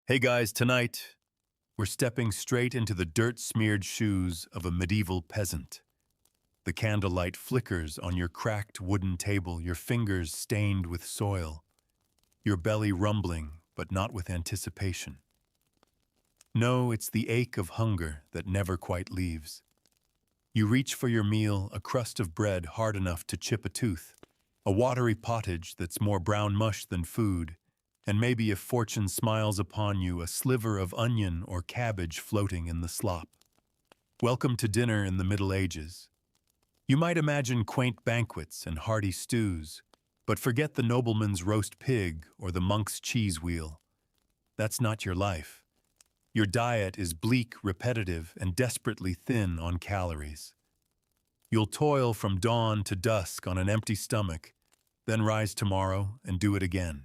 Hey guys, tonight we're stepping straight into the dirt-smeared shoes of a medieval peasant. The candlelight flickers on your cracked wooden table, your fingers stained with soil, your belly rumbling, but not with anticipation. No, it's the ache of hunger that never quite leaves. You reach for your meal, a crust of bread hard enough to chip a tooth, a watery pottage that's more brown mush than food, and maybe if fortune smiles upon you, a sliver of onion or cabbage floating in the slop. Welcome to dinner in the Middle Ages. You might imagine quaint banquets and hearty stews, but forget the nobleman's roast pig or the monk's cheese wheel. That's not your life. Your diet is bleak, repetitive, and desperately thin on calories. You'll toil from dawn to dusk on an empty stomach, then rise tomorrow and do it again.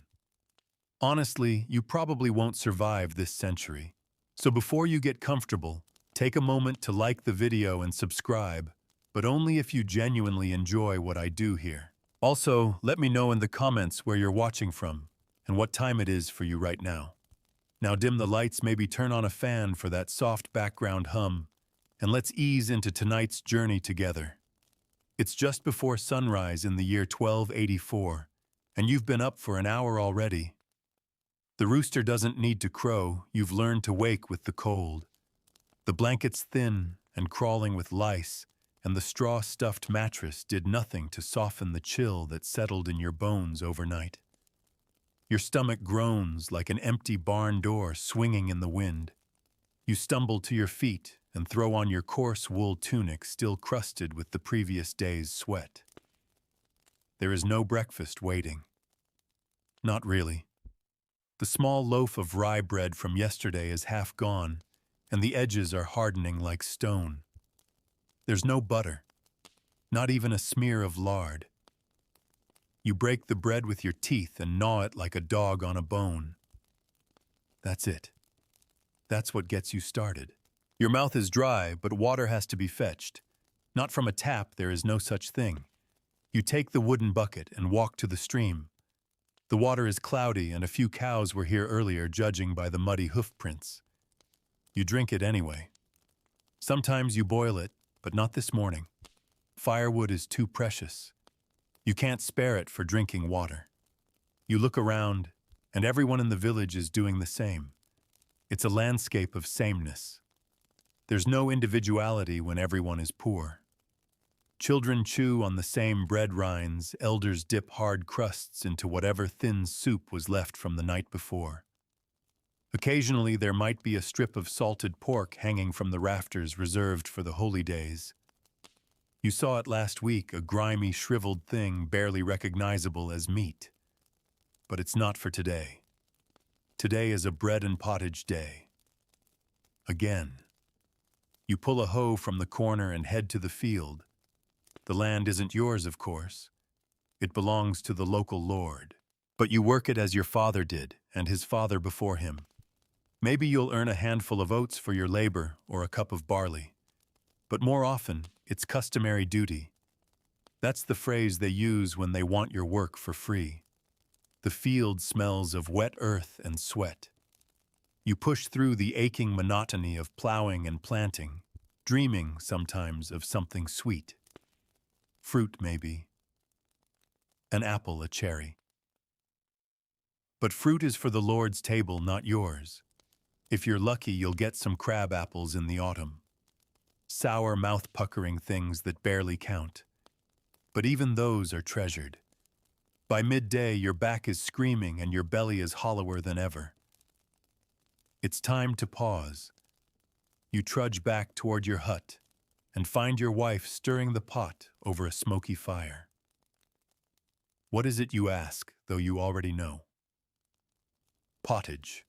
Honestly, you probably won't survive this century. So before you get comfortable, take a moment to like the video and subscribe, but only if you genuinely enjoy what I do here. Also, let me know in the comments where you're watching from and what time it is for you right now. Now dim the lights, maybe turn on a fan for that soft background hum, and let's ease into tonight's journey together. It's just before sunrise in the year 1284, and you've been up for an hour already. The rooster doesn't need to crow, you've learned to wake with the cold. The blanket's thin and crawling with lice, and the straw-stuffed mattress did nothing to soften the chill that settled in your bones overnight. Your stomach groans like an empty barn door swinging in the wind. You stumble to your feet and throw on your coarse wool tunic still crusted with the previous day's sweat. There is no breakfast waiting. Not really. The small loaf of rye bread from yesterday is half gone, and the edges are hardening like stone. There's no butter, not even a smear of lard. You break the bread with your teeth and gnaw it like a dog on a bone. That's it. That's what gets you started. Your mouth is dry, but water has to be fetched. Not from a tap, there is no such thing. You take the wooden bucket and walk to the stream. The water is cloudy, and a few cows were here earlier, judging by the muddy hoof prints. You drink it anyway. Sometimes you boil it, but not this morning. Firewood is too precious. You can't spare it for drinking water. You look around, and everyone in the village is doing the same. It's a landscape of sameness. There's no individuality when everyone is poor. Children chew on the same bread rinds, elders dip hard crusts into whatever thin soup was left from the night before. Occasionally there might be a strip of salted pork hanging from the rafters reserved for the holy days. You saw it last week, a grimy, shriveled thing barely recognizable as meat. But it's not for today. Today is a bread and pottage day. Again. You pull a hoe from the corner and head to the field. The land isn't yours, of course. It belongs to the local lord. But you work it as your father did, and his father before him. Maybe you'll earn a handful of oats for your labor or a cup of barley. But more often, it's customary duty. That's the phrase they use when they want your work for free. The field smells of wet earth and sweat. You push through the aching monotony of plowing and planting, dreaming sometimes of something sweet. Fruit, maybe. An apple, a cherry. But fruit is for the Lord's table, not yours. If you're lucky, you'll get some crab apples in the autumn. Sour, mouth-puckering things that barely count. But even those are treasured. By midday, your back is screaming and your belly is hollower than ever. It's time to pause. You trudge back toward your hut and find your wife stirring the pot over a smoky fire. What is it, you ask, though you already know? Pottage.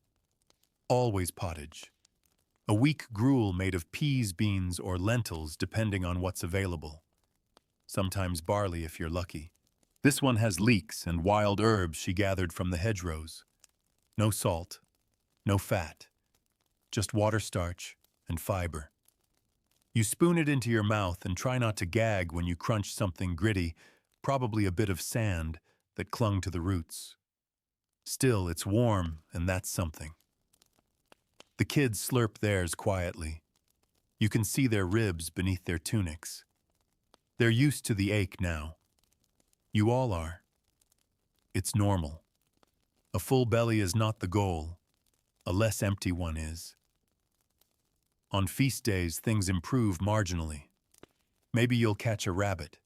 Always pottage. A weak gruel made of peas, beans, or lentils, depending on what's available. Sometimes barley if you're lucky. This one has leeks and wild herbs she gathered from the hedgerows. No salt, no fat, just water, starch, and fiber. You spoon it into your mouth and try not to gag when you crunch something gritty, probably a bit of sand, that clung to the roots. Still, it's warm, and that's something. The kids slurp theirs quietly. You can see their ribs beneath their tunics. They're used to the ache now. You all are. It's normal. A full belly is not the goal. A less empty one is. On feast days, things improve marginally. Maybe you'll catch a rabbit.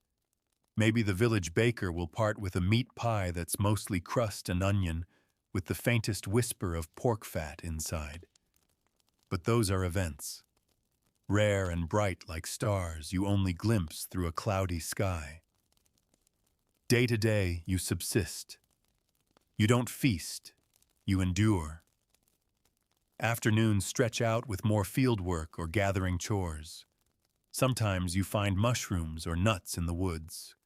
Maybe the village baker will part with a meat pie that's mostly crust and onion with the faintest whisper of pork fat inside. But those are events. Rare and bright like stars you only glimpse through a cloudy sky. Day to day, you subsist. You don't feast, you endure. Afternoons stretch out with more field work or gathering chores. Sometimes you find mushrooms or nuts in the woods.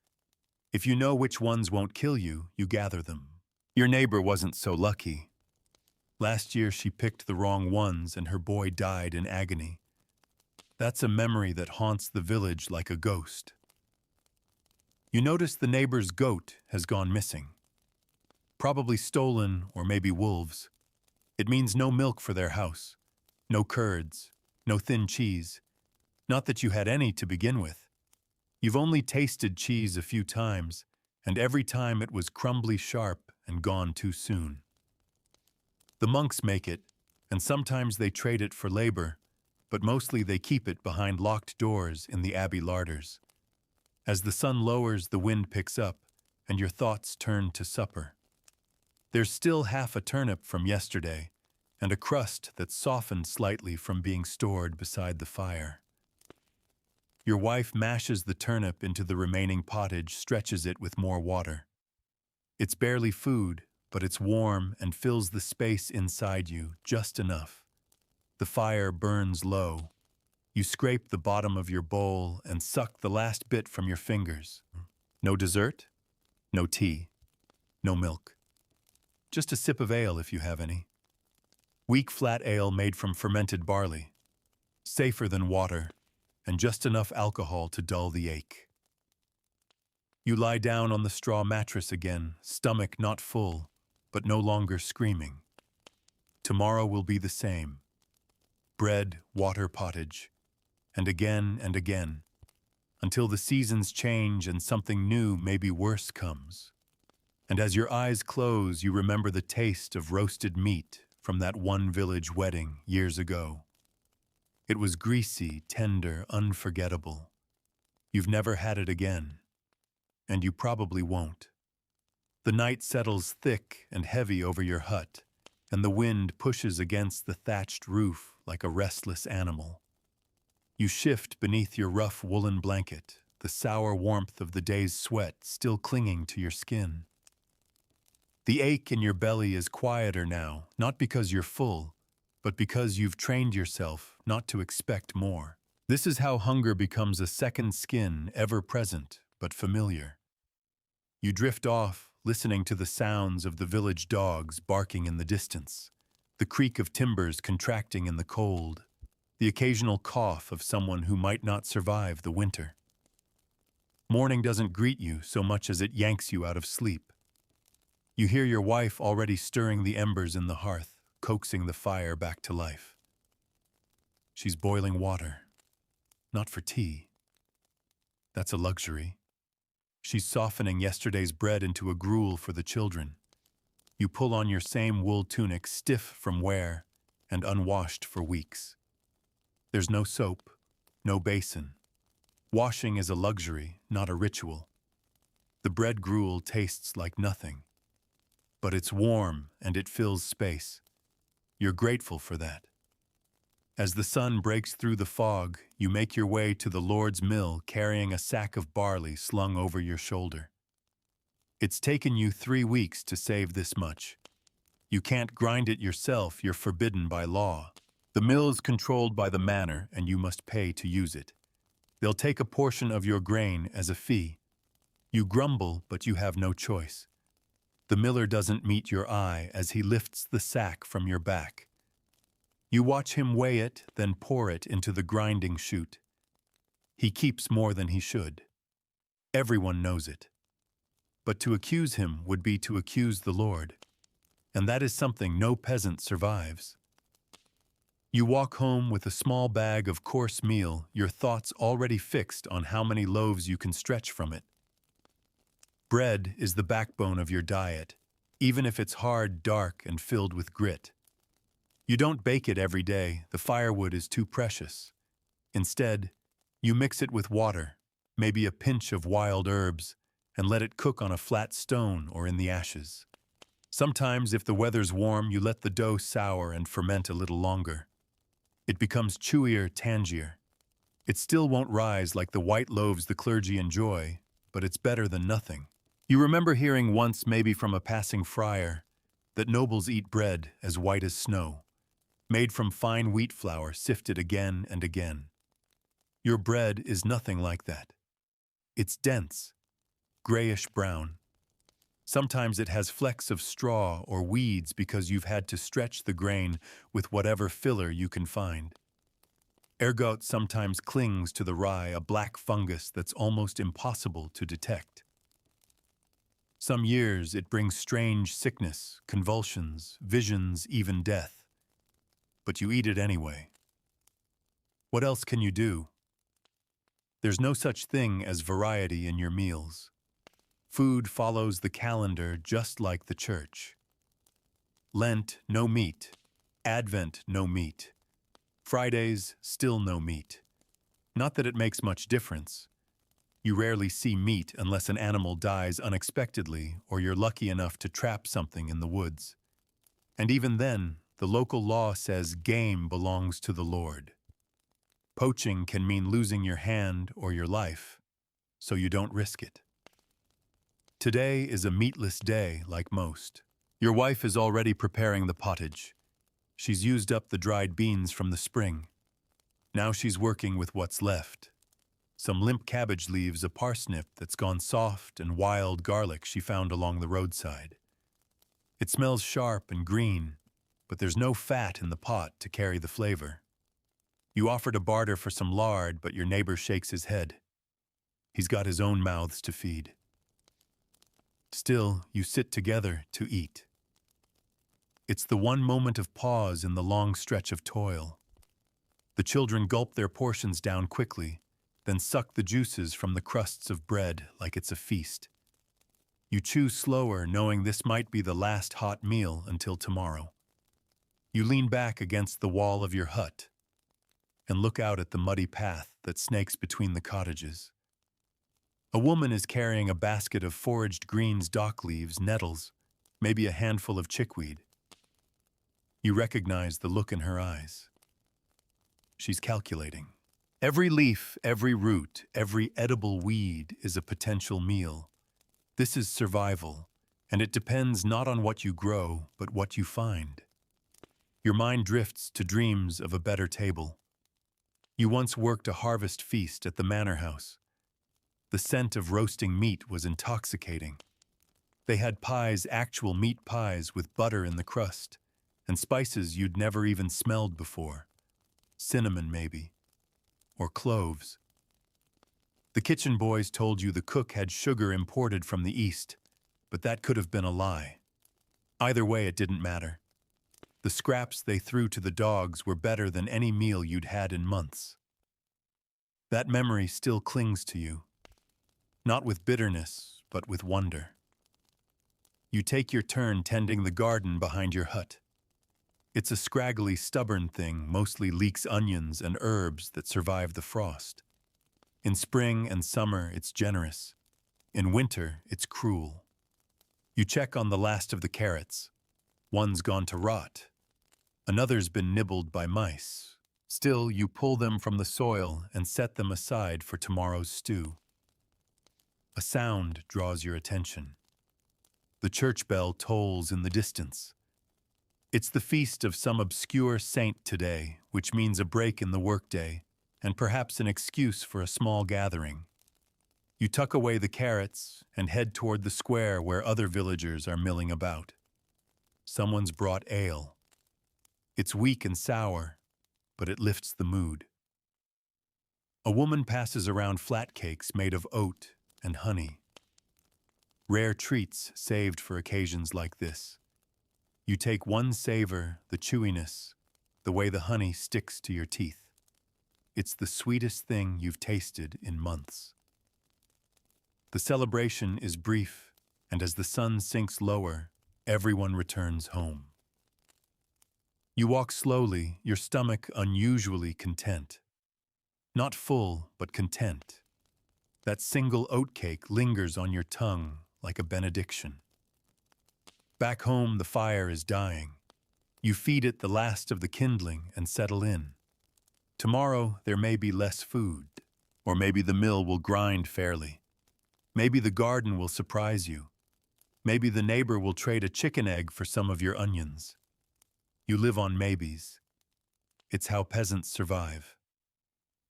If you know which ones won't kill you, you gather them. Your neighbor wasn't so lucky. Last year she picked the wrong ones and her boy died in agony. That's a memory that haunts the village like a ghost. You notice the neighbor's goat has gone missing. Probably stolen or maybe wolves. It means no milk for their house, no curds, no thin cheese. Not that you had any to begin with. You've only tasted cheese a few times, and every time it was crumbly sharp and gone too soon. The monks make it, and sometimes they trade it for labor, but mostly they keep it behind locked doors in the abbey larders. As the sun lowers, the wind picks up, and your thoughts turn to supper. There's still half a turnip from yesterday, and a crust that's softened slightly from being stored beside the fire. Your wife mashes the turnip into the remaining pottage, stretches it with more water. It's barely food, but it's warm and fills the space inside you just enough. The fire burns low. You scrape the bottom of your bowl and suck the last bit from your fingers. No dessert, no tea, no milk. Just a sip of ale if you have any. Weak flat ale made from fermented barley. Safer than water, and just enough alcohol to dull the ache. You lie down on the straw mattress again, stomach not full, but no longer screaming. Tomorrow will be the same. Bread, water, pottage, and again, until the seasons change and something new, maybe worse, comes. And as your eyes close, you remember the taste of roasted meat from that one village wedding years ago. It was greasy, tender, unforgettable. You've never had it again, and you probably won't. The night settles thick and heavy over your hut, and the wind pushes against the thatched roof like a restless animal. You shift beneath your rough woolen blanket, the sour warmth of the day's sweat still clinging to your skin. The ache in your belly is quieter now, not because you're full, but because you've trained yourself not to expect more. This is how hunger becomes a second skin, ever present but familiar. You drift off, listening to the sounds of the village dogs barking in the distance, the creak of timbers contracting in the cold, the occasional cough of someone who might not survive the winter. Morning doesn't greet you so much as it yanks you out of sleep. You hear your wife already stirring the embers in the hearth, coaxing the fire back to life. She's boiling water, not for tea. That's a luxury. She's softening yesterday's bread into a gruel for the children. You pull on your same wool tunic, stiff from wear and unwashed for weeks. There's no soap, no basin. Washing is a luxury, not a ritual. The bread gruel tastes like nothing. But it's warm and it fills space. You're grateful for that. As the sun breaks through the fog, you make your way to the Lord's mill carrying a sack of barley slung over your shoulder. It's taken you 3 weeks to save this much. You can't grind it yourself, you're forbidden by law. The mill is controlled by the manor and you must pay to use it. They'll take a portion of your grain as a fee. You grumble, but you have no choice. The miller doesn't meet your eye as he lifts the sack from your back. You watch him weigh it, then pour it into the grinding chute. He keeps more than he should. Everyone knows it. But to accuse him would be to accuse the Lord, and that is something no peasant survives. You walk home with a small bag of coarse meal, your thoughts already fixed on how many loaves you can stretch from it. Bread is the backbone of your diet, even if it's hard, dark, and filled with grit. You don't bake it every day, the firewood is too precious. Instead, you mix it with water, maybe a pinch of wild herbs, and let it cook on a flat stone or in the ashes. Sometimes, if the weather's warm, you let the dough sour and ferment a little longer. It becomes chewier, tangier. It still won't rise like the white loaves the clergy enjoy, but it's better than nothing. You remember hearing once, maybe from a passing friar, that nobles eat bread as white as snow, made from fine wheat flour sifted again and again. Your bread is nothing like that. It's dense, grayish-brown. Sometimes it has flecks of straw or weeds because you've had to stretch the grain with whatever filler you can find. Ergot sometimes clings to the rye, a black fungus that's almost impossible to detect. Some years it brings strange sickness, convulsions, visions, even death. But you eat it anyway. What else can you do? There's no such thing as variety in your meals. Food follows the calendar just like the church. Lent, no meat. Advent, no meat. Fridays, still no meat. Not that it makes much difference. You rarely see meat unless an animal dies unexpectedly or you're lucky enough to trap something in the woods. And even then, the local law says game belongs to the Lord. Poaching can mean losing your hand or your life, so you don't risk it. Today is a meatless day, like most. Your wife is already preparing the pottage. She's used up the dried beans from the spring. Now she's working with what's left. Some limp cabbage leaves, a parsnip that's gone soft, and wild garlic she found along the roadside. It smells sharp and green, but there's no fat in the pot to carry the flavor. You offer to barter for some lard, but your neighbor shakes his head. He's got his own mouths to feed. Still, you sit together to eat. It's the one moment of pause in the long stretch of toil. The children gulp their portions down quickly, then suck the juices from the crusts of bread like it's a feast. You chew slower, knowing this might be the last hot meal until tomorrow. You lean back against the wall of your hut and look out at the muddy path that snakes between the cottages. A woman is carrying a basket of foraged greens, dock leaves, nettles, maybe a handful of chickweed. You recognize the look in her eyes. She's calculating. Every leaf, every root, every edible weed is a potential meal. This is survival, and it depends not on what you grow, but what you find. Your mind drifts to dreams of a better table. You once worked a harvest feast at the manor house. The scent of roasting meat was intoxicating. They had pies, actual meat pies with butter in the crust, and spices you'd never even smelled before. Cinnamon, maybe. Or cloves. The kitchen boys told you the cook had sugar imported from the East, but that could have been a lie. Either way, it didn't matter. The scraps they threw to the dogs were better than any meal you'd had in months. That memory still clings to you, not with bitterness, but with wonder. You take your turn tending the garden behind your hut. It's a scraggly, stubborn thing, mostly leeks onions and herbs that survive the frost. In spring and summer, it's generous. In winter, it's cruel. You check on the last of the carrots. One's gone to rot. Another's been nibbled by mice. Still, you pull them from the soil and set them aside for tomorrow's stew. A sound draws your attention. The church bell tolls in the distance. It's the feast of some obscure saint today, which means a break in the workday, and perhaps an excuse for a small gathering. You tuck away the carrots and head toward the square where other villagers are milling about. Someone's brought ale. It's weak and sour, but it lifts the mood. A woman passes around flat cakes made of oat and honey. Rare treats saved for occasions like this. You take one savor, the chewiness, the way the honey sticks to your teeth. It's the sweetest thing you've tasted in months. The celebration is brief, and as the sun sinks lower, everyone returns home. You walk slowly, your stomach unusually content. Not full, but content. That single oatcake lingers on your tongue like a benediction. Back home, the fire is dying. You feed it the last of the kindling and settle in. Tomorrow, there may be less food, or maybe the mill will grind fairly. Maybe the garden will surprise you. Maybe the neighbor will trade a chicken egg for some of your onions. You live on maybes. It's how peasants survive.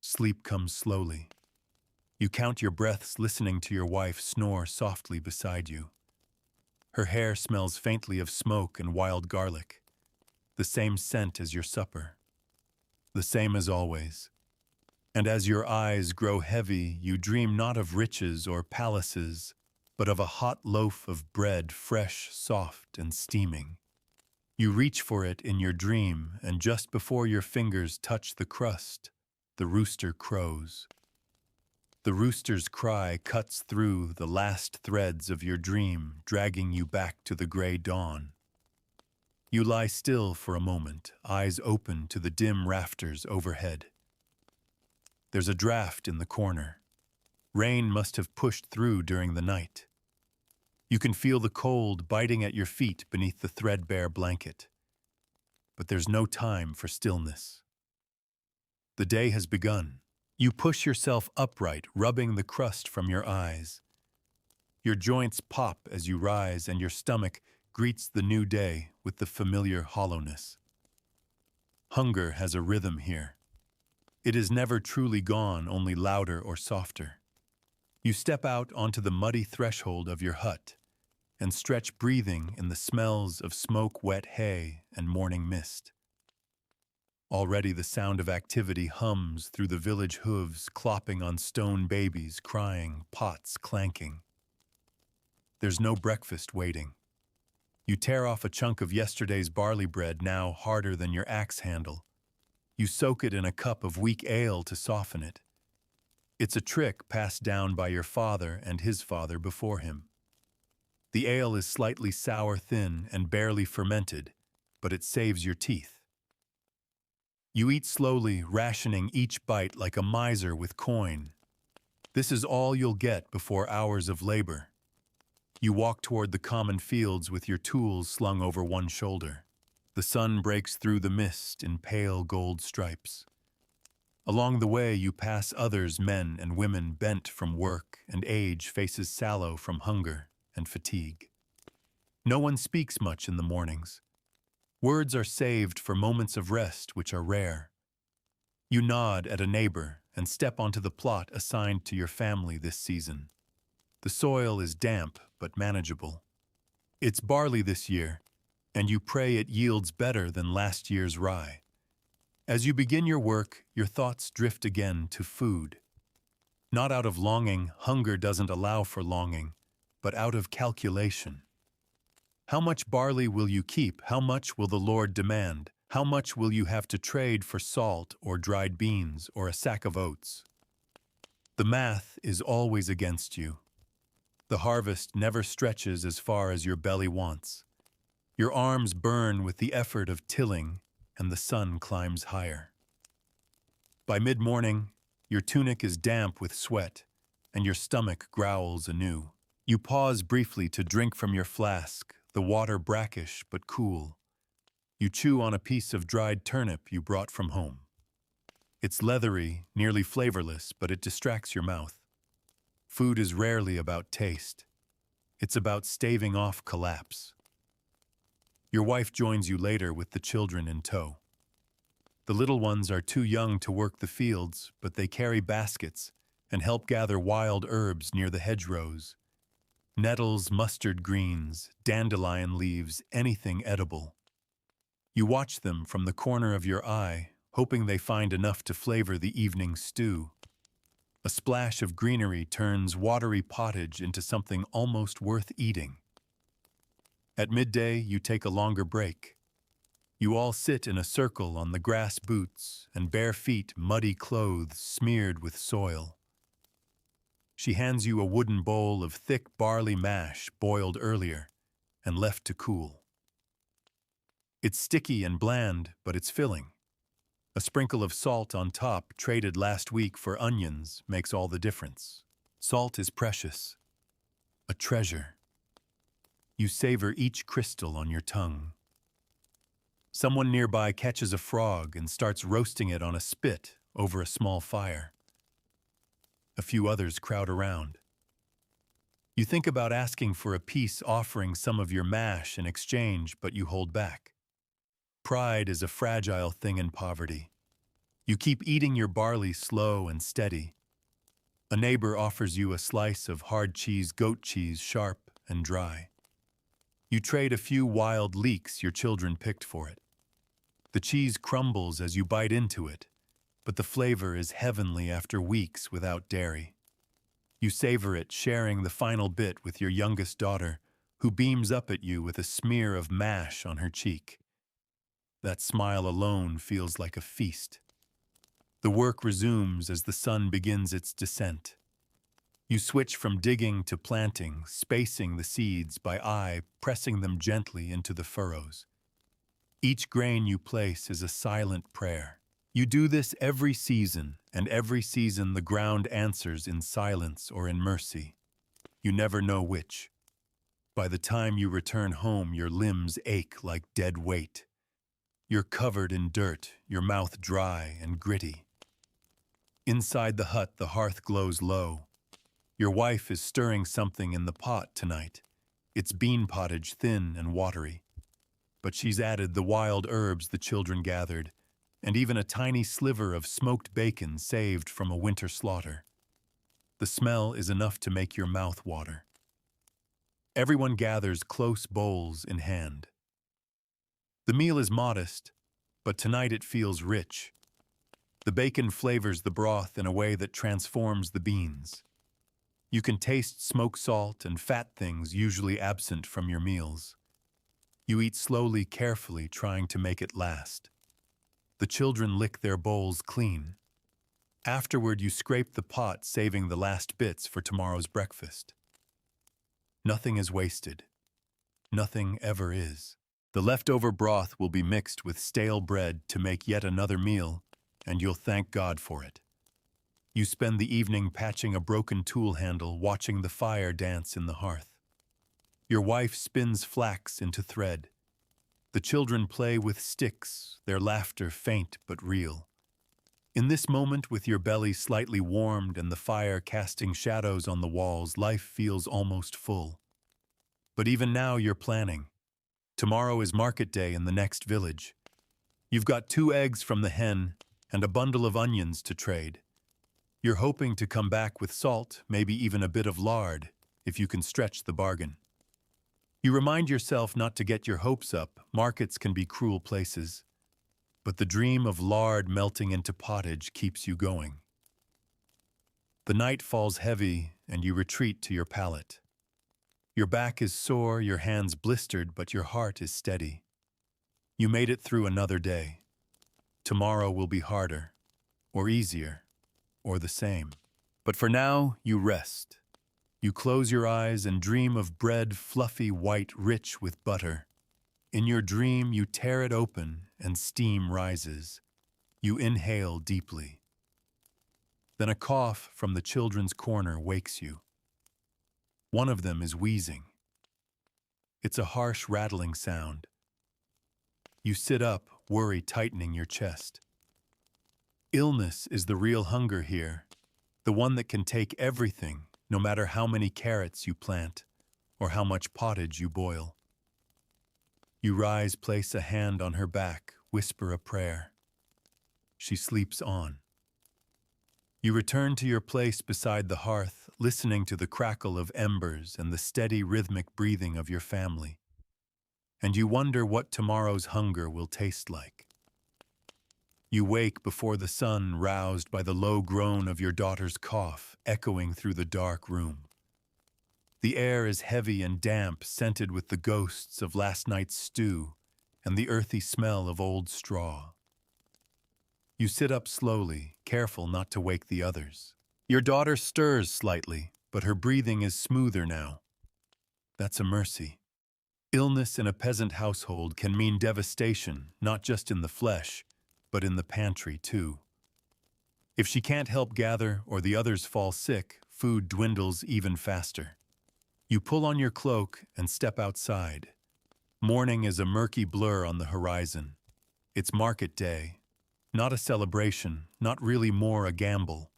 Sleep comes slowly. You count your breaths listening to your wife snore softly beside you. Her hair smells faintly of smoke and wild garlic, the same scent as your supper, the same as always. And as your eyes grow heavy, you dream not of riches or palaces, but of a hot loaf of bread, fresh, soft, and steaming. You reach for it in your dream, and just before your fingers touch the crust, the rooster crows. The rooster's cry cuts through the last threads of your dream, dragging you back to the gray dawn. You lie still for a moment, eyes open to the dim rafters overhead. There's a draft in the corner. Rain must have pushed through during the night. You can feel the cold biting at your feet beneath the threadbare blanket. But there's no time for stillness. The day has begun. You push yourself upright, rubbing the crust from your eyes. Your joints pop as you rise, and your stomach greets the new day with the familiar hollowness. Hunger has a rhythm here. It is never truly gone, only louder or softer. You step out onto the muddy threshold of your hut and stretch, breathing in the smells of smoke-wet hay and morning mist. Already the sound of activity hums through the village hooves, clopping on stone babies, crying, pots clanking. There's no breakfast waiting. You tear off a chunk of yesterday's barley bread, now harder than your axe handle. You soak it in a cup of weak ale to soften it. It's a trick passed down by your father and his father before him. The ale is slightly sour, thin, and barely fermented, but it saves your teeth. You eat slowly, rationing each bite like a miser with coin. This is all you'll get before hours of labor. You walk toward the common fields with your tools slung over one shoulder. The sun breaks through the mist in pale gold stripes. Along the way, you pass others, men and women bent from work and age, faces sallow from hunger and fatigue. No one speaks much in the mornings. Words are saved for moments of rest, which are rare. You nod at a neighbor and step onto the plot assigned to your family this season. The soil is damp but manageable. It's barley this year, and you pray it yields better than last year's rye. As you begin your work, your thoughts drift again to food. Not out of longing, hunger doesn't allow for longing, but out of calculation. How much barley will you keep? How much will the Lord demand? How much will you have to trade for salt or dried beans or a sack of oats? The math is always against you. The harvest never stretches as far as your belly wants. Your arms burn with the effort of tilling, and the sun climbs higher. By mid-morning, your tunic is damp with sweat, and your stomach growls anew. You pause briefly to drink from your flask, the water brackish but cool. You chew on a piece of dried turnip you brought from home. It's leathery, nearly flavorless, but it distracts your mouth. Food is rarely about taste. It's about staving off collapse. Your wife joins you later with the children in tow. The little ones are too young to work the fields, but they carry baskets and help gather wild herbs near the hedgerows. Nettles, mustard greens, dandelion leaves, anything edible. You watch them from the corner of your eye, hoping they find enough to flavor the evening stew. A splash of greenery turns watery pottage into something almost worth eating. At midday, you take a longer break. You all sit in a circle on the grass boots and bare feet, muddy clothes smeared with soil. She hands you a wooden bowl of thick barley mash boiled earlier and left to cool. It's sticky and bland, but it's filling. A sprinkle of salt on top, traded last week for onions, makes all the difference. Salt is precious, a treasure. You savor each crystal on your tongue. Someone nearby catches a frog and starts roasting it on a spit over a small fire. A few others crowd around. You think about asking for a peace offering some of your mash in exchange, but you hold back. Pride is a fragile thing in poverty. You keep eating your barley slow and steady. A neighbor offers you a slice of hard cheese, goat cheese, sharp and dry. You trade a few wild leeks your children picked for it. The cheese crumbles as you bite into it, but the flavor is heavenly after weeks without dairy. You savor it, sharing the final bit with your youngest daughter, who beams up at you with a smear of mash on her cheek. That smile alone feels like a feast. The work resumes as the sun begins its descent. You switch from digging to planting, spacing the seeds by eye, pressing them gently into the furrows. Each grain you place is a silent prayer. You do this every season, and every season the ground answers in silence or in mercy. You never know which. By the time you return home, your limbs ache like dead weight. You're covered in dirt, your mouth dry and gritty. Inside the hut, the hearth glows low. Your wife is stirring something in the pot tonight. It's bean pottage, thin and watery. But she's added the wild herbs the children gathered, and even a tiny sliver of smoked bacon saved from a winter slaughter. The smell is enough to make your mouth water. Everyone gathers, close bowls in hand. The meal is modest, but tonight it feels rich. The bacon flavors the broth in a way that transforms the beans. You can taste smoke salt and fat things usually absent from your meals. You eat slowly, carefully, trying to make it last. The children lick their bowls clean. Afterward, you scrape the pot, saving the last bits for tomorrow's breakfast. Nothing is wasted. Nothing ever is. The leftover broth will be mixed with stale bread to make yet another meal, and you'll thank God for it. You spend the evening patching a broken tool handle, watching the fire dance in the hearth. Your wife spins flax into thread. The children play with sticks, their laughter faint but real. In this moment, with your belly slightly warmed and the fire casting shadows on the walls, life feels almost full. But even now you're planning. Tomorrow is market day in the next village. You've got 2 eggs from the hen and a bundle of onions to trade. You're hoping to come back with salt, maybe even a bit of lard, if you can stretch the bargain. You remind yourself not to get your hopes up. Markets can be cruel places. But the dream of lard melting into pottage keeps you going. The night falls heavy, and you retreat to your pallet. Your back is sore, your hands blistered, but your heart is steady. You made it through another day. Tomorrow will be harder, or easier, or the same. But for now, you rest. You close your eyes and dream of bread, fluffy, white, rich with butter. In your dream, you tear it open and steam rises. You inhale deeply. Then a cough from the children's corner wakes you. One of them is wheezing. It's a harsh, rattling sound. You sit up, worry tightening your chest. Illness is the real hunger here, the one that can take everything, no matter how many carrots you plant or how much pottage you boil. You rise, place a hand on her back, whisper a prayer. She sleeps on. You return to your place beside the hearth, listening to the crackle of embers and the steady rhythmic breathing of your family. And you wonder what tomorrow's hunger will taste like. You wake before the sun, roused by the low groan of your daughter's cough, echoing through the dark room. The air is heavy and damp, scented with the ghosts of last night's stew and the earthy smell of old straw. You sit up slowly, careful not to wake the others. Your daughter stirs slightly, but her breathing is smoother now. That's a mercy. Illness in a peasant household can mean devastation, not just in the flesh, but in the pantry too. If she can't help gather or the others fall sick, food dwindles even faster. You pull on your cloak and step outside. Morning is a murky blur on the horizon. It's market day. Not a celebration, not really more a gamble.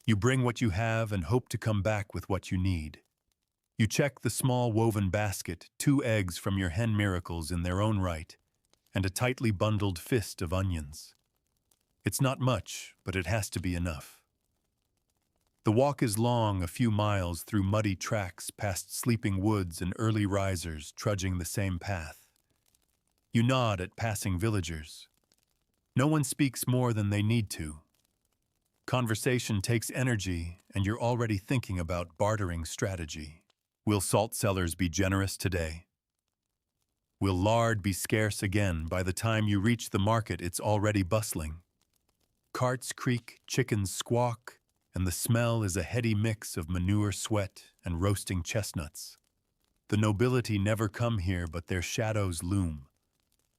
You bring what you have and hope to come back with what you need. You check the small woven basket, 2 eggs from your hen miracles in their own right, and a tightly bundled fist of onions. It's not much, but it has to be enough. The walk is long, a few miles through muddy tracks past sleeping woods and early risers trudging the same path. You nod at passing villagers. No one speaks more than they need to. Conversation takes energy, and you're already thinking about bartering strategy. Will salt sellers be generous today? Will lard be scarce again? By the time you reach the market, it's already bustling. Carts creak, chickens squawk, and the smell is a heady mix of manure, sweat, and roasting chestnuts. The nobility never come here, but their shadows loom.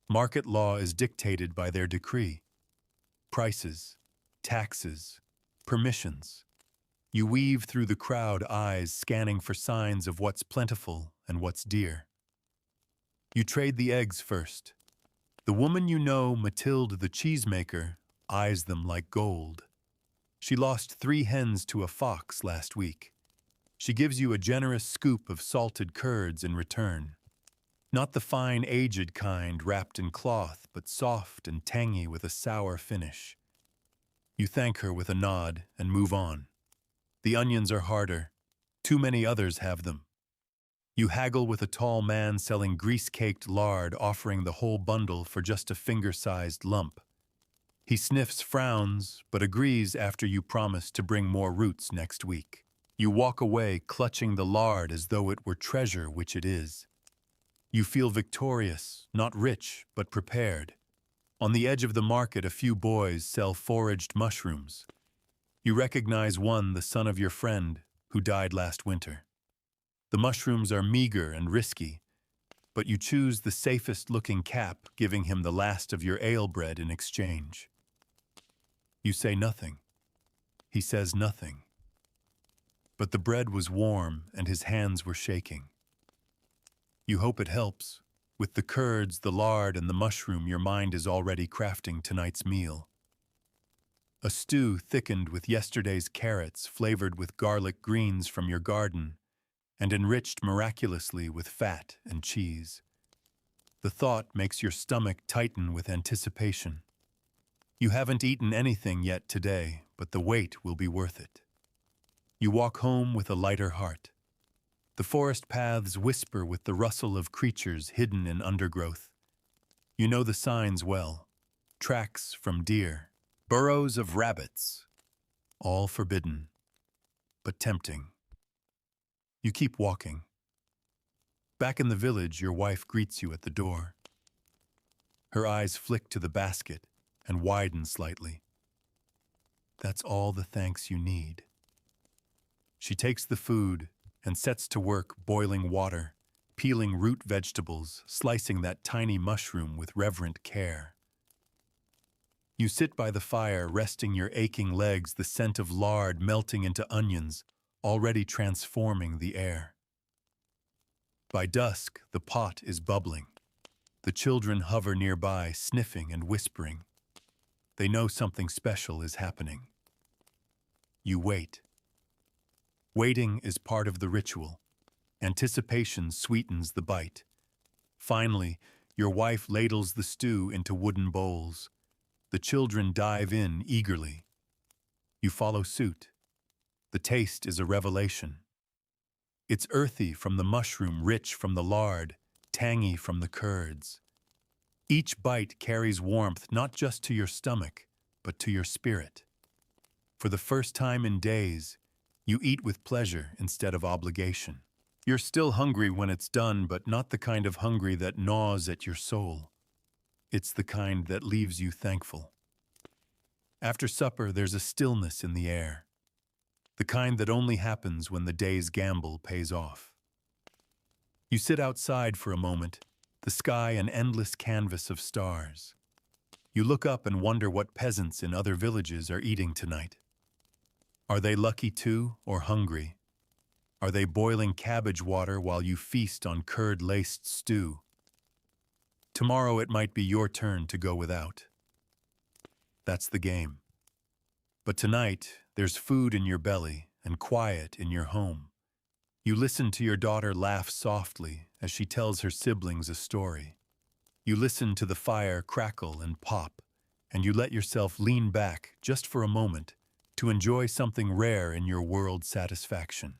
Market law is dictated by their decree. Prices, taxes, permissions. You weave through the crowd, eyes scanning for signs of what's plentiful and what's dear. You trade the eggs first. The woman you know, Mathilde the cheesemaker, eyes them like gold. She lost 3 hens to a fox last week. She gives you a generous scoop of salted curds in return. Not the fine, aged kind wrapped in cloth, but soft and tangy with a sour finish. You thank her with a nod and move on. The onions are harder. Too many others have them. You haggle with a tall man selling grease-caked lard, offering the whole bundle for just a finger-sized lump. He sniffs, frowns, but agrees after you promise to bring more roots next week. You walk away, clutching the lard as though it were treasure, which it is. You feel victorious, not rich, but prepared. On the edge of the market, a few boys sell foraged mushrooms. You recognize one, the son of your friend, who died last winter. The mushrooms are meager and risky, but you choose the safest-looking cap, giving him the last of your ale bread in exchange. You say nothing. He says nothing. But the bread was warm and his hands were shaking. You hope it helps. With the curds, the lard, and the mushroom, your mind is already crafting tonight's meal. A stew thickened with yesterday's carrots, flavored with garlic greens from your garden, and enriched miraculously with fat and cheese. The thought makes your stomach tighten with anticipation. You haven't eaten anything yet today, but the wait will be worth it. You walk home with a lighter heart. The forest paths whisper with the rustle of creatures hidden in undergrowth. You know the signs well. Tracks from deer, burrows of rabbits, all forbidden, but tempting. You keep walking. Back in the village, your wife greets you at the door. Her eyes flick to the basket and widen slightly. That's all the thanks you need. She takes the food and sets to work boiling water, peeling root vegetables, slicing that tiny mushroom with reverent care. You sit by the fire, resting your aching legs, the scent of lard melting into onions, already transforming the air. By dusk, the pot is bubbling. The children hover nearby, sniffing and whispering. They know something special is happening. You wait. Waiting is part of the ritual. Anticipation sweetens the bite. Finally, your wife ladles the stew into wooden bowls. The children dive in eagerly. You follow suit. The taste is a revelation. It's earthy from the mushroom, rich from the lard, tangy from the curds. Each bite carries warmth not just to your stomach, but to your spirit. For the first time in days, you eat with pleasure instead of obligation. You're still hungry when it's done, but not the kind of hungry that gnaws at your soul. It's the kind that leaves you thankful. After supper, there's a stillness in the air, the kind that only happens when the day's gamble pays off. You sit outside for a moment, the sky an endless canvas of stars. You look up and wonder what peasants in other villages are eating tonight. Are they lucky too, or hungry? Are they boiling cabbage water while you feast on curd-laced stew? Tomorrow it might be your turn to go without. That's the game. But tonight, there's food in your belly and quiet in your home. You listen to your daughter laugh softly as she tells her siblings a story. You listen to the fire crackle and pop, and you let yourself lean back just for a moment to enjoy something rare in your world satisfaction.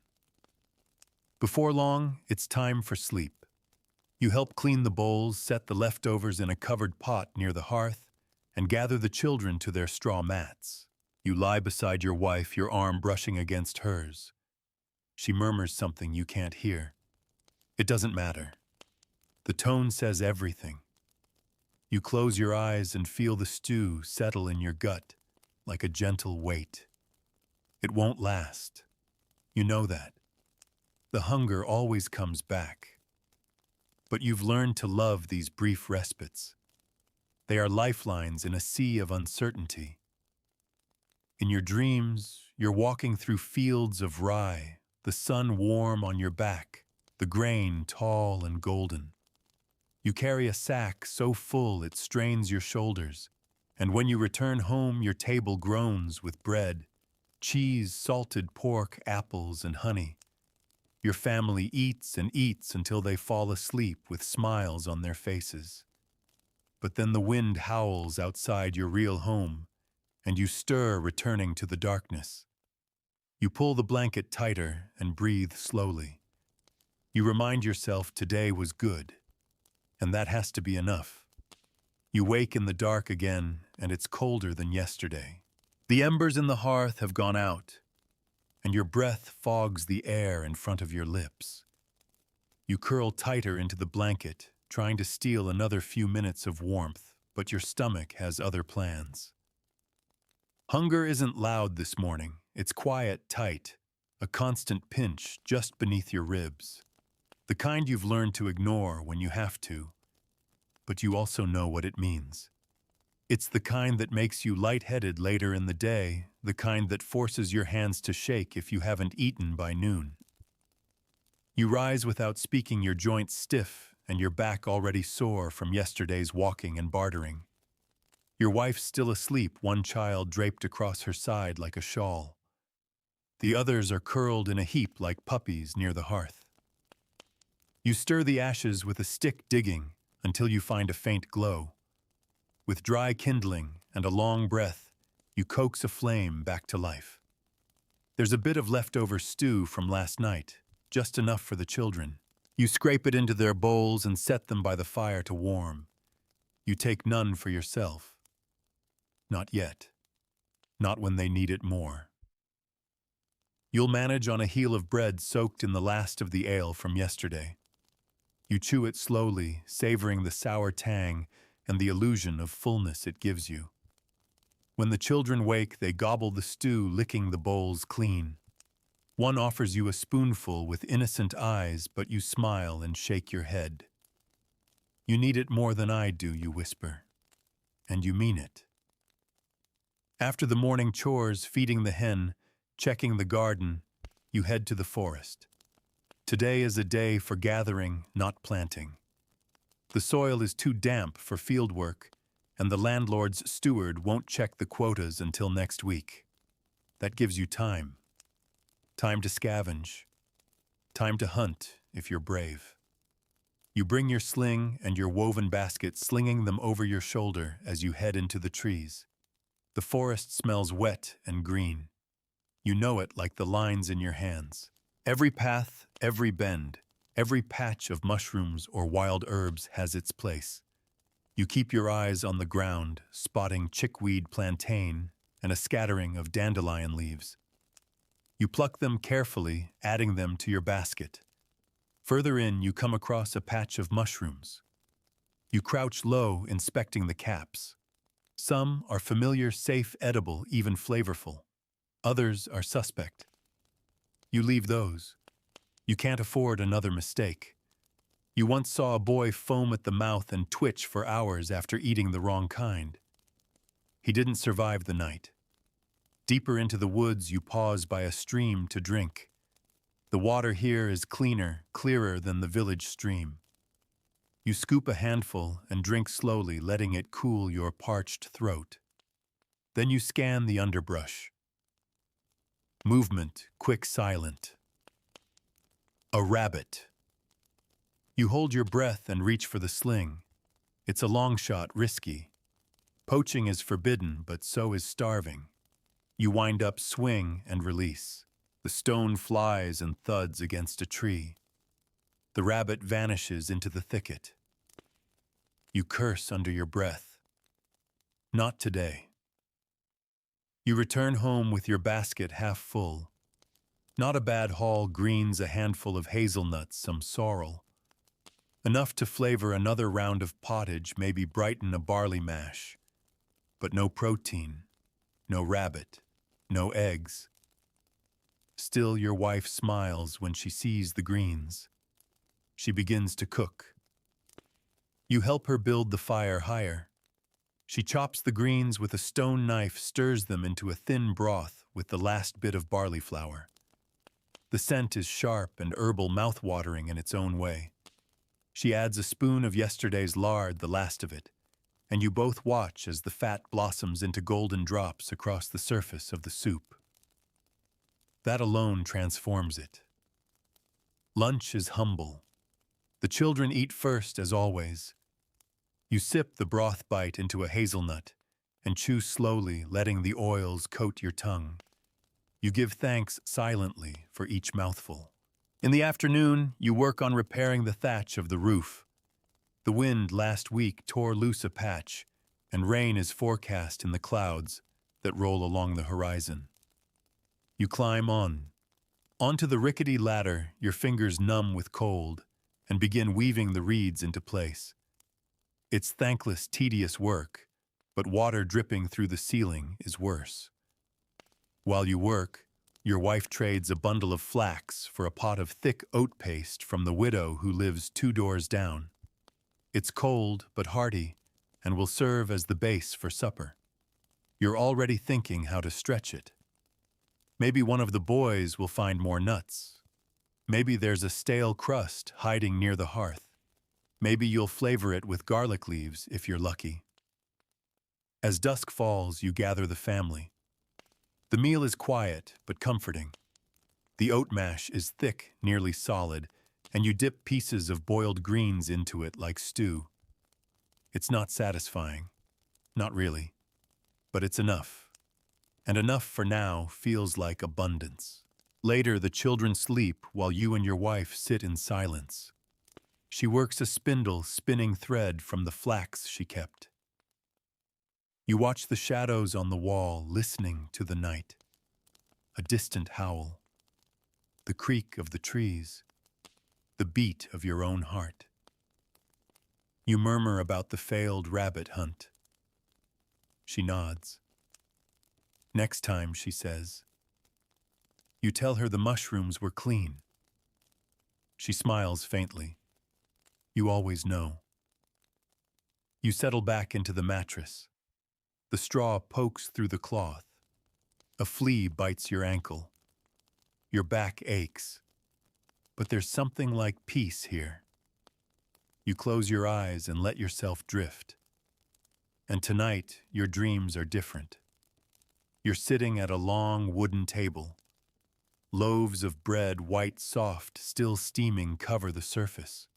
Before long, it's time for sleep. You help clean the bowls, set the leftovers in a covered pot near the hearth, and gather the children to their straw mats. You lie beside your wife, your arm brushing against hers. She murmurs something you can't hear. It doesn't matter. The tone says everything. You close your eyes and feel the stew settle in your gut like a gentle weight. It won't last. You know that. The hunger always comes back. But you've learned to love these brief respites. They are lifelines in a sea of uncertainty. In your dreams, you're walking through fields of rye, the sun warm on your back, the grain tall and golden. You carry a sack so full it strains your shoulders, and when you return home, your table groans with bread, cheese, salted pork, apples, and honey. Your family eats and eats until they fall asleep with smiles on their faces. But then the wind howls outside your real home, and you stir, returning to the darkness. You pull the blanket tighter and breathe slowly. You remind yourself today was good, and that has to be enough. You wake in the dark again, and it's colder than yesterday. The embers in the hearth have gone out, and your breath fogs the air in front of your lips. You curl tighter into the blanket, trying to steal another few minutes of warmth, but your stomach has other plans. Hunger isn't loud this morning. It's quiet, tight, a constant pinch just beneath your ribs. The kind you've learned to ignore when you have to, but you also know what it means. It's the kind that makes you lightheaded later in the day, the kind that forces your hands to shake if you haven't eaten by noon. You rise without speaking, your joints stiff and your back already sore from yesterday's walking and bartering. Your wife's still asleep, one child draped across her side like a shawl. The others are curled in a heap like puppies near the hearth. You stir the ashes with a stick, digging until you find a faint glow. With dry kindling and a long breath, you coax a flame back to life. There's a bit of leftover stew from last night, just enough for the children. You scrape it into their bowls and set them by the fire to warm. You take none for yourself. Not yet. Not when they need it more. You'll manage on a heel of bread soaked in the last of the ale from yesterday. You chew it slowly, savoring the sour tang and the illusion of fullness it gives you. When the children wake, they gobble the stew, licking the bowls clean. One offers you a spoonful with innocent eyes, but you smile and shake your head. You need it more than I do, you whisper. And you mean it. After the morning chores, feeding the hen, checking the garden, you head to the forest. Today is a day for gathering, not planting. The soil is too damp for field work, and the landlord's steward won't check the quotas until next week. That gives you time. Time to scavenge. Time to hunt, if you're brave. You bring your sling and your woven basket, slinging them over your shoulder as you head into the trees. The forest smells wet and green. You know it like the lines in your hands. Every path, every bend, every patch of mushrooms or wild herbs has its place. You keep your eyes on the ground, spotting chickweed, plantain, and a scattering of dandelion leaves. You pluck them carefully, adding them to your basket. Further in, you come across a patch of mushrooms. You crouch low, inspecting the caps. Some are familiar, safe, edible, even flavorful. Others are suspect. You leave those. You can't afford another mistake. You once saw a boy foam at the mouth and twitch for hours after eating the wrong kind. He didn't survive the night. Deeper into the woods, you pause by a stream to drink. The water here is cleaner, clearer than the village stream. You scoop a handful and drink slowly, letting it cool your parched throat. Then you scan the underbrush. Movement, quick, silent. A rabbit. You hold your breath and reach for the sling. It's a long shot, risky. Poaching is forbidden, but so is starving. You wind up, swing, and release. The stone flies and thuds against a tree. The rabbit vanishes into the thicket. You curse under your breath. Not today. You return home with your basket half full. Not a bad haul, greens, a handful of hazelnuts, some sorrel. Enough to flavor another round of pottage, maybe brighten a barley mash. But no protein, no rabbit, no eggs. Still, your wife smiles when she sees the greens. She begins to cook. You help her build the fire higher. She chops the greens with a stone knife, stirs them into a thin broth with the last bit of barley flour. The scent is sharp and herbal, mouth-watering in its own way. She adds a spoon of yesterday's lard, the last of it, and you both watch as the fat blossoms into golden drops across the surface of the soup. That alone transforms it. Lunch is humble. The children eat first, as always. You sip the broth, bite into a hazelnut, and chew slowly, letting the oils coat your tongue. You give thanks silently for each mouthful. In the afternoon, you work on repairing the thatch of the roof. The wind last week tore loose a patch, and rain is forecast in the clouds that roll along the horizon. You climb onto the rickety ladder, your fingers numb with cold, and begin weaving the reeds into place. It's thankless, tedious work, but water dripping through the ceiling is worse. While you work, your wife trades a bundle of flax for a pot of thick oat paste from the widow who lives 2 doors down. It's cold but hearty, and will serve as the base for supper. You're already thinking how to stretch it. Maybe one of the boys will find more nuts. Maybe there's a stale crust hiding near the hearth. Maybe you'll flavor it with garlic leaves if you're lucky. As dusk falls, you gather the family. The meal is quiet but comforting. The oat mash is thick, nearly solid, and you dip pieces of boiled greens into it like stew. It's not satisfying. Not really. But it's enough. And enough for now feels like abundance. Later, the children sleep while you and your wife sit in silence. She works a spindle, spinning thread from the flax she kept. You watch the shadows on the wall, listening to the night. A distant howl. The creak of the trees. The beat of your own heart. You murmur about the failed rabbit hunt. She nods. Next time, she says. You tell her the mushrooms were clean. She smiles faintly. You always know. You settle back into the mattress. The straw pokes through the cloth. A flea bites your ankle. Your back aches. But there's something like peace here. You close your eyes and let yourself drift. And tonight, your dreams are different. You're sitting at a long wooden table. Loaves of bread, white, soft, still steaming, cover the surface.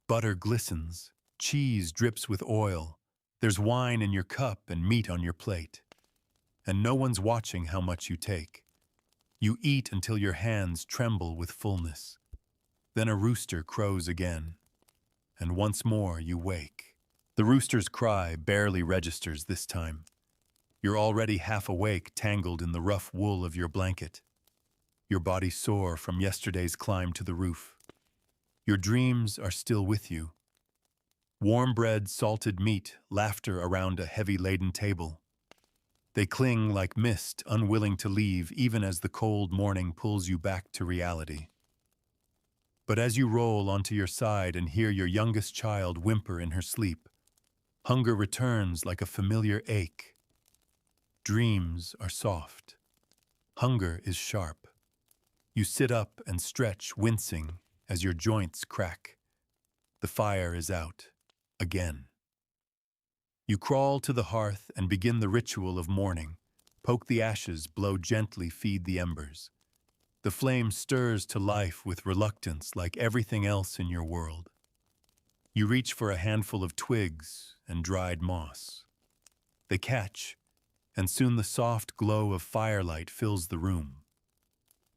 Butter glistens. Cheese drips with oil. There's wine in your cup and meat on your plate. And no one's watching how much you take. You eat until your hands tremble with fullness. Then a rooster crows again. And once more you wake. The rooster's cry barely registers this time. You're already half awake, tangled in the rough wool of your blanket. Your body sore from yesterday's climb to the roof. Your dreams are still with you. Warm bread, salted meat, laughter around a heavy-laden table. They cling like mist, unwilling to leave even as the cold morning pulls you back to reality. But as you roll onto your side and hear your youngest child whimper in her sleep, hunger returns like a familiar ache. Dreams are soft. Hunger is sharp. You sit up and stretch, wincing as your joints crack. The fire is out. Again. You crawl to the hearth and begin the ritual of mourning. Poke the ashes, blow gently, feed the embers. The flame stirs to life with reluctance like everything else in your world. You reach for a handful of twigs and dried moss. They catch, and soon the soft glow of firelight fills the room.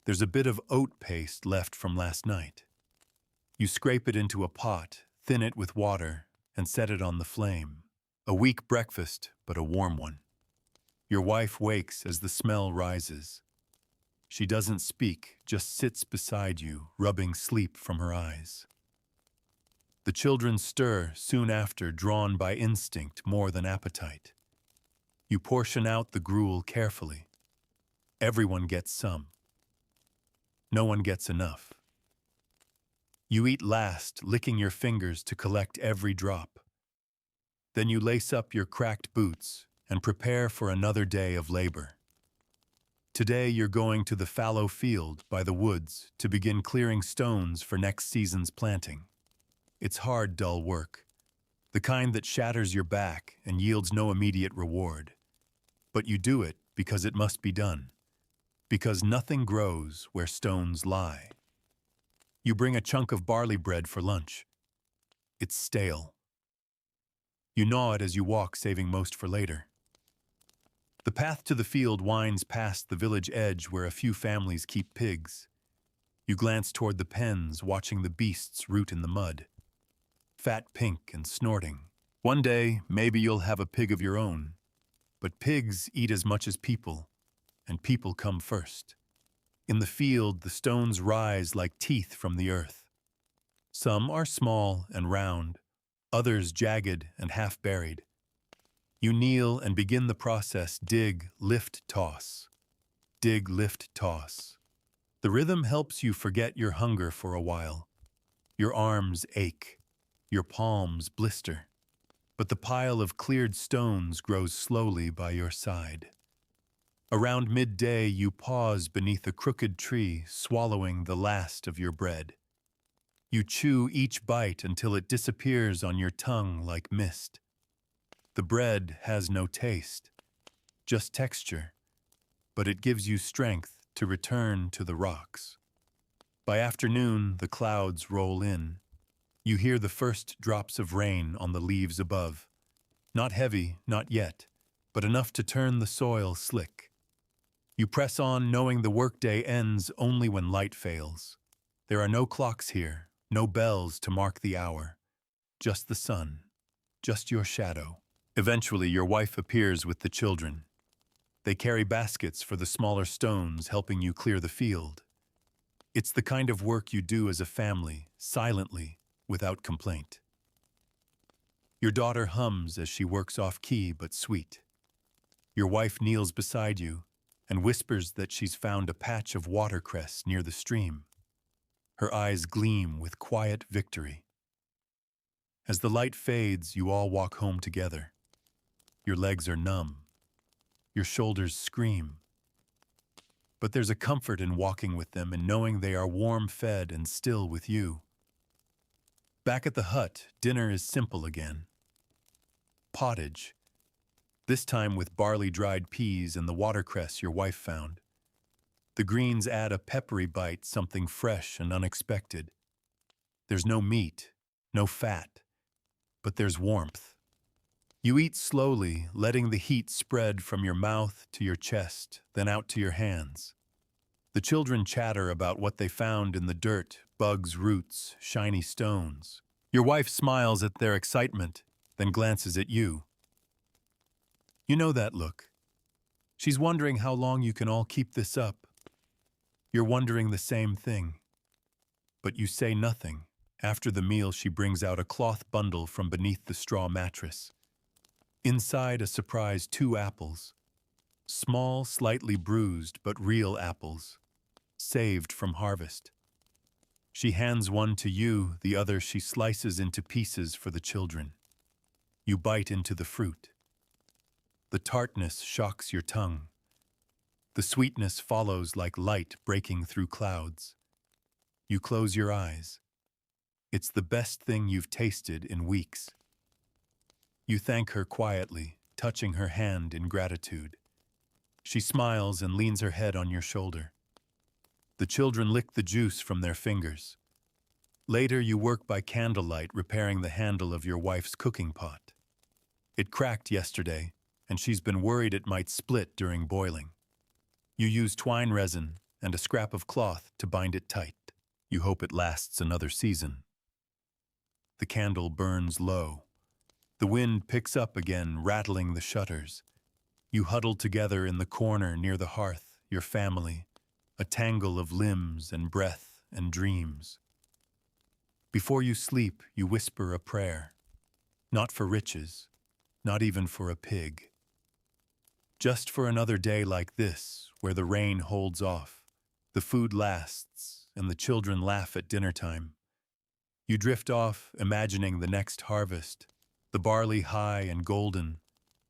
There's a bit of oat paste left from last night. You scrape it into a pot, thin it with water, and set it on the flame. A weak breakfast, but a warm one. Your wife wakes as the smell rises. She doesn't speak, just sits beside you, rubbing sleep from her eyes. The children stir soon after, drawn by instinct more than appetite. You portion out the gruel carefully. Everyone gets some. No one gets enough. You eat last, licking your fingers to collect every drop. Then you lace up your cracked boots and prepare for another day of labor. Today you're going to the fallow field by the woods to begin clearing stones for next season's planting. It's hard, dull work, the kind that shatters your back and yields no immediate reward. But you do it because it must be done, because nothing grows where stones lie. You bring a chunk of barley bread for lunch. It's stale. You gnaw it as you walk, saving most for later. The path to the field winds past the village edge where a few families keep pigs. You glance toward the pens, watching the beasts root in the mud. Fat, pink, and snorting. One day, maybe you'll have a pig of your own. But pigs eat as much as people, and people come first. In the field, the stones rise like teeth from the earth. Some are small and round, others jagged and half-buried. You kneel and begin the process: dig, lift, toss. Dig, lift, toss. The rhythm helps you forget your hunger for a while. Your arms ache. Your palms blister. But the pile of cleared stones grows slowly by your side. Around midday, you pause beneath a crooked tree, swallowing the last of your bread. You chew each bite until it disappears on your tongue like mist. The bread has no taste, just texture, but it gives you strength to return to the rocks. By afternoon, the clouds roll in. You hear the first drops of rain on the leaves above. Not heavy, not yet, but enough to turn the soil slick. You press on, knowing the workday ends only when light fails. There are no clocks here, no bells to mark the hour. Just the sun, just your shadow. Eventually, your wife appears with the children. They carry baskets for the smaller stones, helping you clear the field. It's the kind of work you do as a family, silently, without complaint. Your daughter hums as she works off-key but sweet. Your wife kneels beside you and whispers that she's found a patch of watercress near the stream. Her eyes gleam with quiet victory. As the light fades, you all walk home together. Your legs are numb. Your shoulders scream. But there's a comfort in walking with them and knowing they are warm-fed and still with you. Back at the hut, dinner is simple again. Pottage, this time with barley-dried peas and the watercress your wife found. The greens add a peppery bite, something fresh and unexpected. There's no meat, no fat, but there's warmth. You eat slowly, letting the heat spread from your mouth to your chest, then out to your hands. The children chatter about what they found in the dirt: bugs, roots, shiny stones. Your wife smiles at their excitement, then glances at you. You know that look. She's wondering how long you can all keep this up. You're wondering the same thing. But you say nothing, After the meal, she brings out a cloth bundle from beneath the straw mattress. Inside, a surprise 2 apples. Small, slightly bruised, but real apples, saved from harvest. She hands one to you, the other she slices into pieces for the children. You bite into the fruit. The tartness shocks your tongue. The sweetness follows like light breaking through clouds. You close your eyes. It's the best thing you've tasted in weeks. You thank her quietly, touching her hand in gratitude. She smiles and leans her head on your shoulder. The children lick the juice from their fingers. Later, you work by candlelight repairing the handle of your wife's cooking pot. It cracked yesterday, and she's been worried it might split during boiling. You use twine resin and a scrap of cloth to bind it tight. You hope it lasts another season. The candle burns low. The wind picks up again, rattling the shutters. You huddle together in the corner near the hearth, your family, a tangle of limbs and breath and dreams. Before you sleep, you whisper a prayer. Not for riches, not even for a pig. Just for another day like this, where the rain holds off, the food lasts, and the children laugh at dinner time. You drift off, imagining the next harvest, the barley high and golden,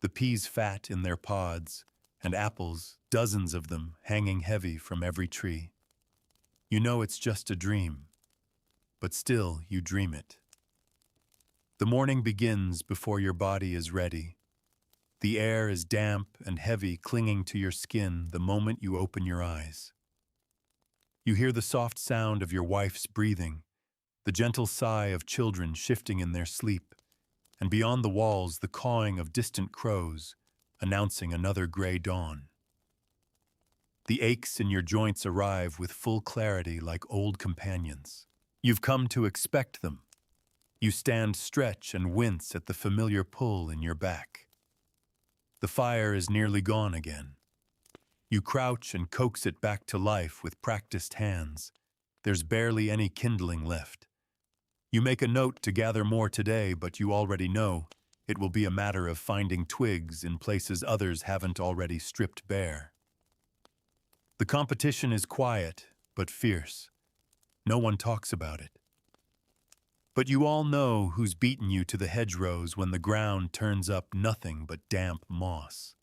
the peas fat in their pods, and apples, dozens of them, hanging heavy from every tree. You know it's just a dream, but still you dream it. The morning begins before your body is ready. The air is damp and heavy, clinging to your skin the moment you open your eyes. You hear the soft sound of your wife's breathing, the gentle sigh of children shifting in their sleep, and beyond the walls the cawing of distant crows, announcing another gray dawn. The aches in your joints arrive with full clarity like old companions. You've come to expect them. You stand, stretch, and wince at the familiar pull in your back. The fire is nearly gone again. You crouch and coax it back to life with practiced hands. There's barely any kindling left. You make a note to gather more today, but you already know it will be a matter of finding twigs in places others haven't already stripped bare. The competition is quiet, but fierce. No one talks about it. But you all know who's beaten you to the hedgerows when the ground turns up nothing but damp moss.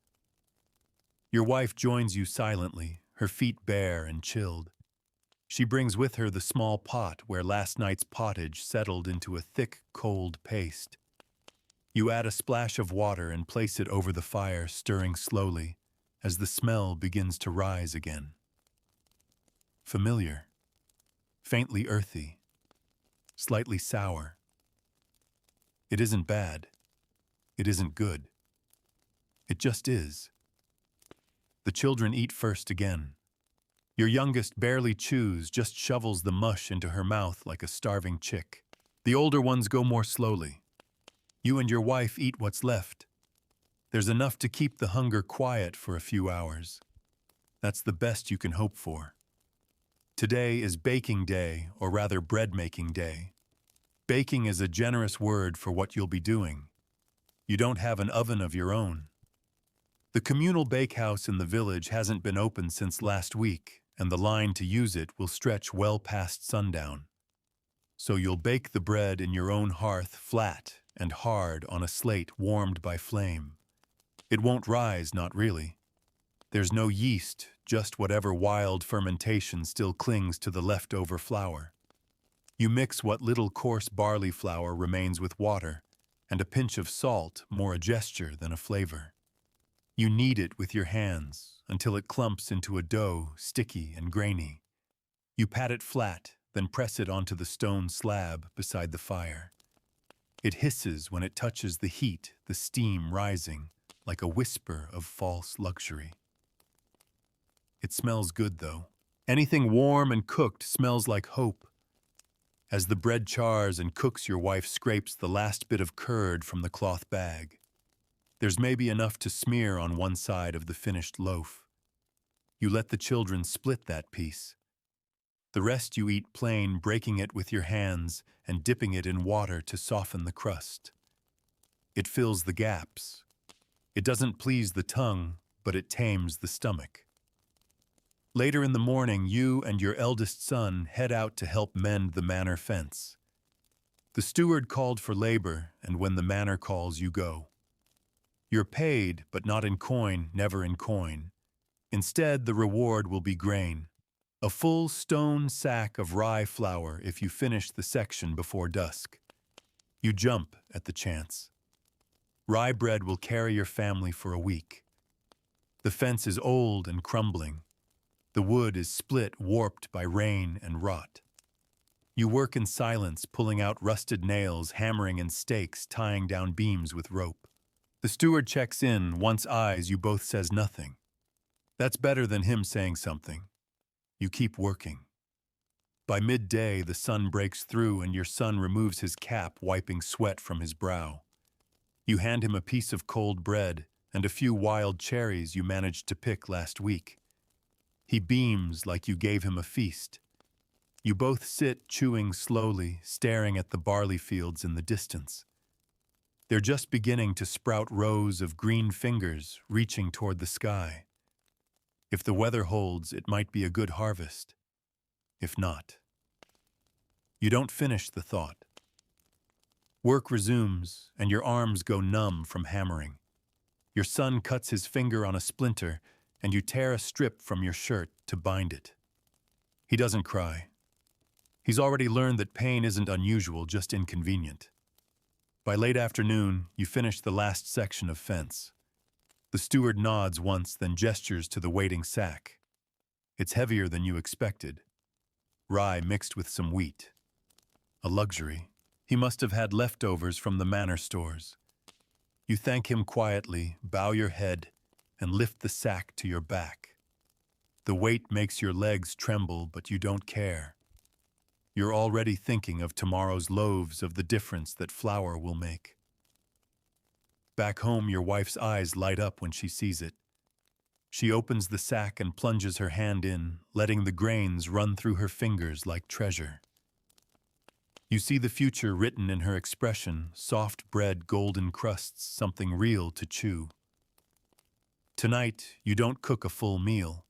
Your wife joins you silently, her feet bare and chilled. She brings with her the small pot where last night's pottage settled into a thick, cold paste. You add a splash of water and place it over the fire, stirring slowly, as the smell begins to rise again. Familiar, faintly earthy, slightly sour. It isn't bad. It isn't good. It just is. The children eat first again. Your youngest barely chews, just shovels the mush into her mouth like a starving chick. The older ones go more slowly. You and your wife eat what's left. There's enough to keep the hunger quiet for a few hours. That's the best you can hope for. Today is baking day, or rather bread-making day. Baking is a generous word for what you'll be doing. You don't have an oven of your own. The communal bakehouse in the village hasn't been open since last week, and the line to use it will stretch well past sundown. So you'll bake the bread in your own hearth, flat and hard on a slate warmed by flame. It won't rise, not really. There's no yeast, just whatever wild fermentation still clings to the leftover flour. You mix what little coarse barley flour remains with water, and a pinch of salt, more a gesture than a flavor. You knead it with your hands until it clumps into a dough, sticky and grainy. You pat it flat, then press it onto the stone slab beside the fire. It hisses when it touches the heat, the steam rising, like a whisper of false luxury. It smells good, though. Anything warm and cooked smells like hope. As the bread chars and cooks, your wife scrapes the last bit of curd from the cloth bag. There's maybe enough to smear on one side of the finished loaf. You let the children split that piece. The rest you eat plain, breaking it with your hands and dipping it in water to soften the crust. It fills the gaps. It doesn't please the tongue, but it tames the stomach. Later in the morning, you and your eldest son head out to help mend the manor fence. The steward called for labor, and when the manor calls, you go. You're paid, but not in coin, never in coin. Instead, the reward will be grain. A full stone sack of rye flour if you finish the section before dusk. You jump at the chance. Rye bread will carry your family for a week. The fence is old and crumbling. The wood is split, warped by rain and rot. You work in silence, pulling out rusted nails, hammering in stakes, tying down beams with rope. The steward checks in, once eyes you both says nothing. That's better than him saying something. You keep working. By midday, the sun breaks through and your son removes his cap, wiping sweat from his brow. You hand him a piece of cold bread and a few wild cherries you managed to pick last week. He beams like you gave him a feast. You both sit chewing slowly, staring at the barley fields in the distance. They're just beginning to sprout rows of green fingers reaching toward the sky. If the weather holds, it might be a good harvest. If not, you don't finish the thought. Work resumes, and your arms go numb from hammering. Your son cuts his finger on a splinter, and you tear a strip from your shirt to bind it. He doesn't cry. He's already learned that pain isn't unusual, just inconvenient. By late afternoon, you finish the last section of fence. The steward nods once, then gestures to the waiting sack. It's heavier than you expected. Rye mixed with some wheat. A luxury. He must have had leftovers from the manor stores. You thank him quietly, bow your head, and lift the sack to your back. The weight makes your legs tremble, but you don't care. You're already thinking of tomorrow's loaves, of the difference that flour will make. Back home, your wife's eyes light up when she sees it. She opens the sack and plunges her hand in, letting the grains run through her fingers like treasure. You see the future written in her expression, soft bread, golden crusts, something real to chew. Tonight, you don't cook a full meal.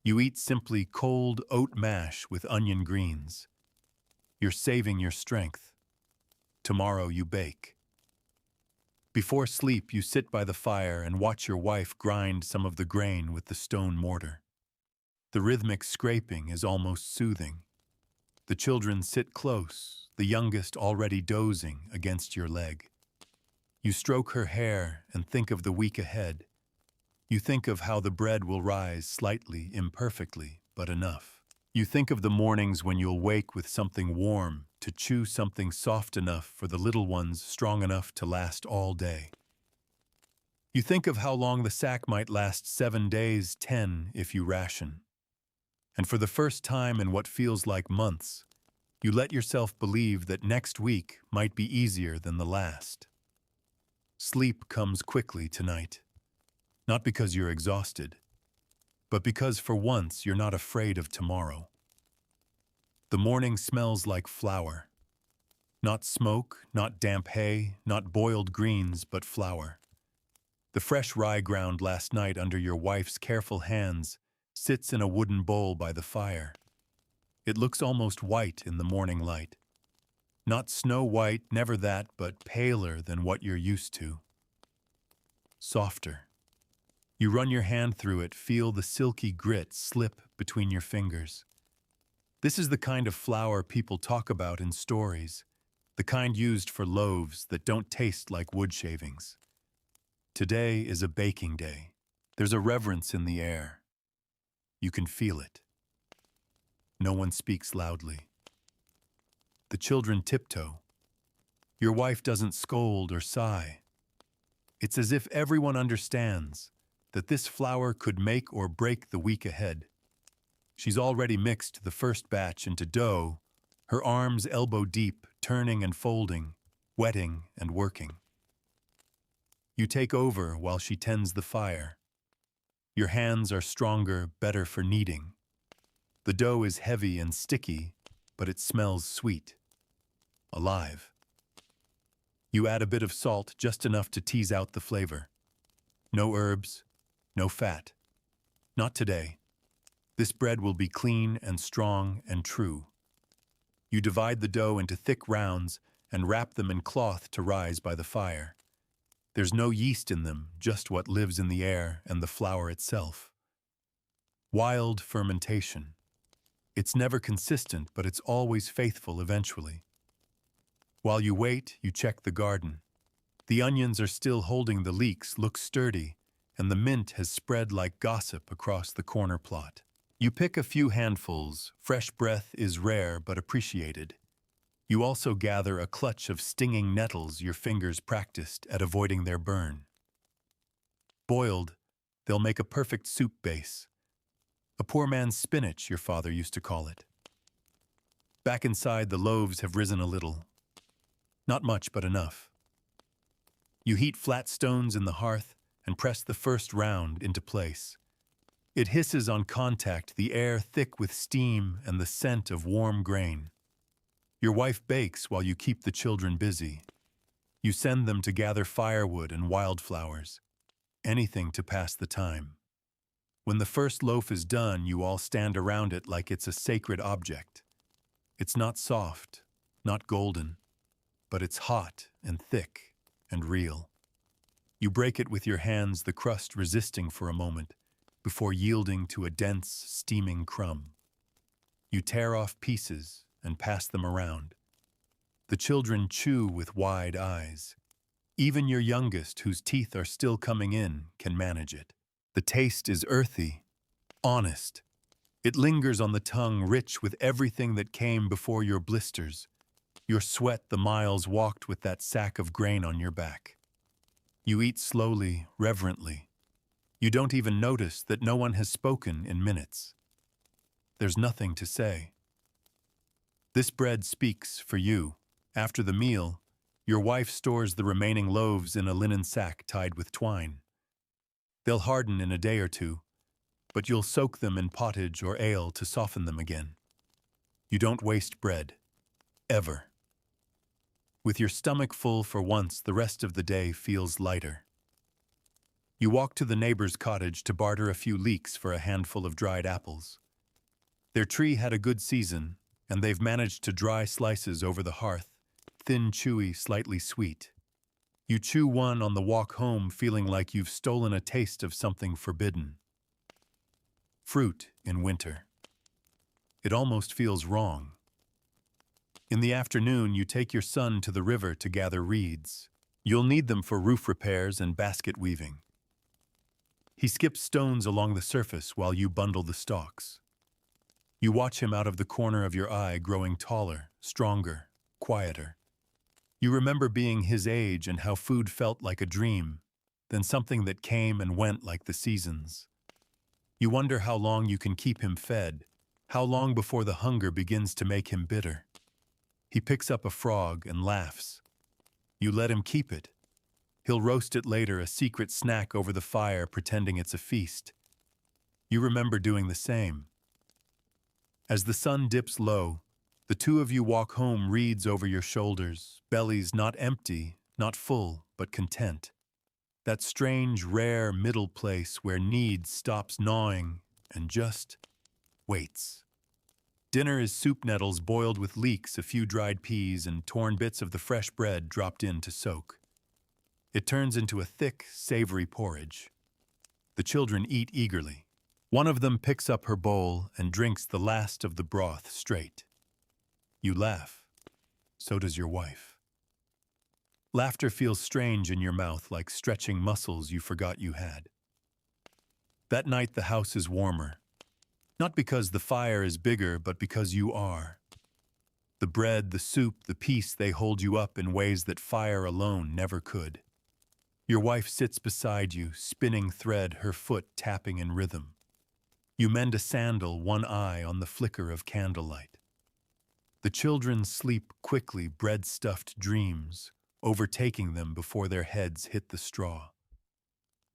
You eat simply cold oat mash with onion greens. You're saving your strength. Tomorrow you bake. Before sleep, you sit by the fire and watch your wife grind some of the grain with the stone mortar. The rhythmic scraping is almost soothing. The children sit close, the youngest already dozing against your leg. You stroke her hair and think of the week ahead. You think of how the bread will rise slightly, imperfectly, but enough. You think of the mornings when you'll wake with something warm, to chew something soft enough for the little ones, strong enough to last all day. You think of how long the sack might last, 7 days, 10 if you ration. And for the first time in what feels like months, you let yourself believe that next week might be easier than the last. Sleep comes quickly tonight, not because you're exhausted, but because for once you're not afraid of tomorrow. The morning smells like flour. Not smoke, not damp hay, not boiled greens, but flour. The fresh rye ground last night under your wife's careful hands sits in a wooden bowl by the fire. It looks almost white in the morning light. Not snow white, never that, but paler than what you're used to. Softer. You run your hand through it, feel the silky grit slip between your fingers. This is the kind of flour people talk about in stories, the kind used for loaves that don't taste like wood shavings. Today is a baking day. There's a reverence in the air. You can feel it. No one speaks loudly. The children tiptoe. Your wife doesn't scold or sigh. It's as if everyone understands that this flour could make or break the week ahead. She's already mixed the first batch into dough, her arms elbow deep, turning and folding, wetting and working. You take over while she tends the fire. Your hands are stronger, better for kneading. The dough is heavy and sticky, but it smells sweet, alive. You add a bit of salt, just enough to tease out the flavor. No herbs, no fat. Not today. This bread will be clean and strong and true. You divide the dough into thick rounds and wrap them in cloth to rise by the fire. There's no yeast in them, just what lives in the air and the flour itself. Wild fermentation. It's never consistent, but it's always faithful eventually. While you wait, you check the garden. The onions are still holding the leeks, look sturdy, and the mint has spread like gossip across the corner plot. You pick a few handfuls. Fresh breath is rare but appreciated. You also gather a clutch of stinging nettles, your fingers practiced at avoiding their burn. Boiled, they'll make a perfect soup base. A poor man's spinach, your father used to call it. Back inside, the loaves have risen a little. Not much, but enough. You heat flat stones in the hearth and press the first round into place. It hisses on contact, the air thick with steam and the scent of warm grain. Your wife bakes while you keep the children busy. You send them to gather firewood and wildflowers, anything to pass the time. When the first loaf is done, you all stand around it like it's a sacred object. It's not soft, not golden, but it's hot and thick and real. You break it with your hands, the crust resisting for a moment, before yielding to a dense, steaming crumb. You tear off pieces and pass them around. The children chew with wide eyes. Even your youngest, whose teeth are still coming in, can manage it. The taste is earthy, honest. It lingers on the tongue, rich with everything that came before your blisters, your sweat, the miles walked with that sack of grain on your back. You eat slowly, reverently. You don't even notice that no one has spoken in minutes. There's nothing to say. This bread speaks for you. After the meal, your wife stores the remaining loaves in a linen sack tied with twine. They'll harden in a day or two, but you'll soak them in pottage or ale to soften them again. You don't waste bread. Ever. With your stomach full for once, the rest of the day feels lighter. You walk to the neighbor's cottage to barter a few leeks for a handful of dried apples. Their tree had a good season, and they've managed to dry slices over the hearth, thin, chewy, slightly sweet. You chew one on the walk home, feeling like you've stolen a taste of something forbidden. Fruit in winter. It almost feels wrong. In the afternoon, you take your son to the river to gather reeds. You'll need them for roof repairs and basket weaving. He skips stones along the surface while you bundle the stalks. You watch him out of the corner of your eye, growing taller, stronger, quieter. You remember being his age and how food felt like a dream, then something that came and went like the seasons. You wonder how long you can keep him fed, how long before the hunger begins to make him bitter. He picks up a frog and laughs. You let him keep it. He'll roast it later, a secret snack over the fire, pretending it's a feast. You remember doing the same. As the sun dips low, the two of you walk home, reeds over your shoulders, bellies not empty, not full, but content. That strange, rare middle place where need stops gnawing and just waits. Dinner is soup nettles boiled with leeks, a few dried peas, and torn bits of the fresh bread dropped in to soak. It turns into a thick, savory porridge. The children eat eagerly. One of them picks up her bowl and drinks the last of the broth straight. You laugh. So does your wife. Laughter feels strange in your mouth, like stretching muscles you forgot you had. That night the house is warmer. Not because the fire is bigger, but because you are. The bread, the soup, the peace, they hold you up in ways that fire alone never could. Your wife sits beside you, spinning thread, her foot tapping in rhythm. You mend a sandal, one eye on the flicker of candlelight. The children sleep quickly, bread-stuffed dreams, overtaking them before their heads hit the straw.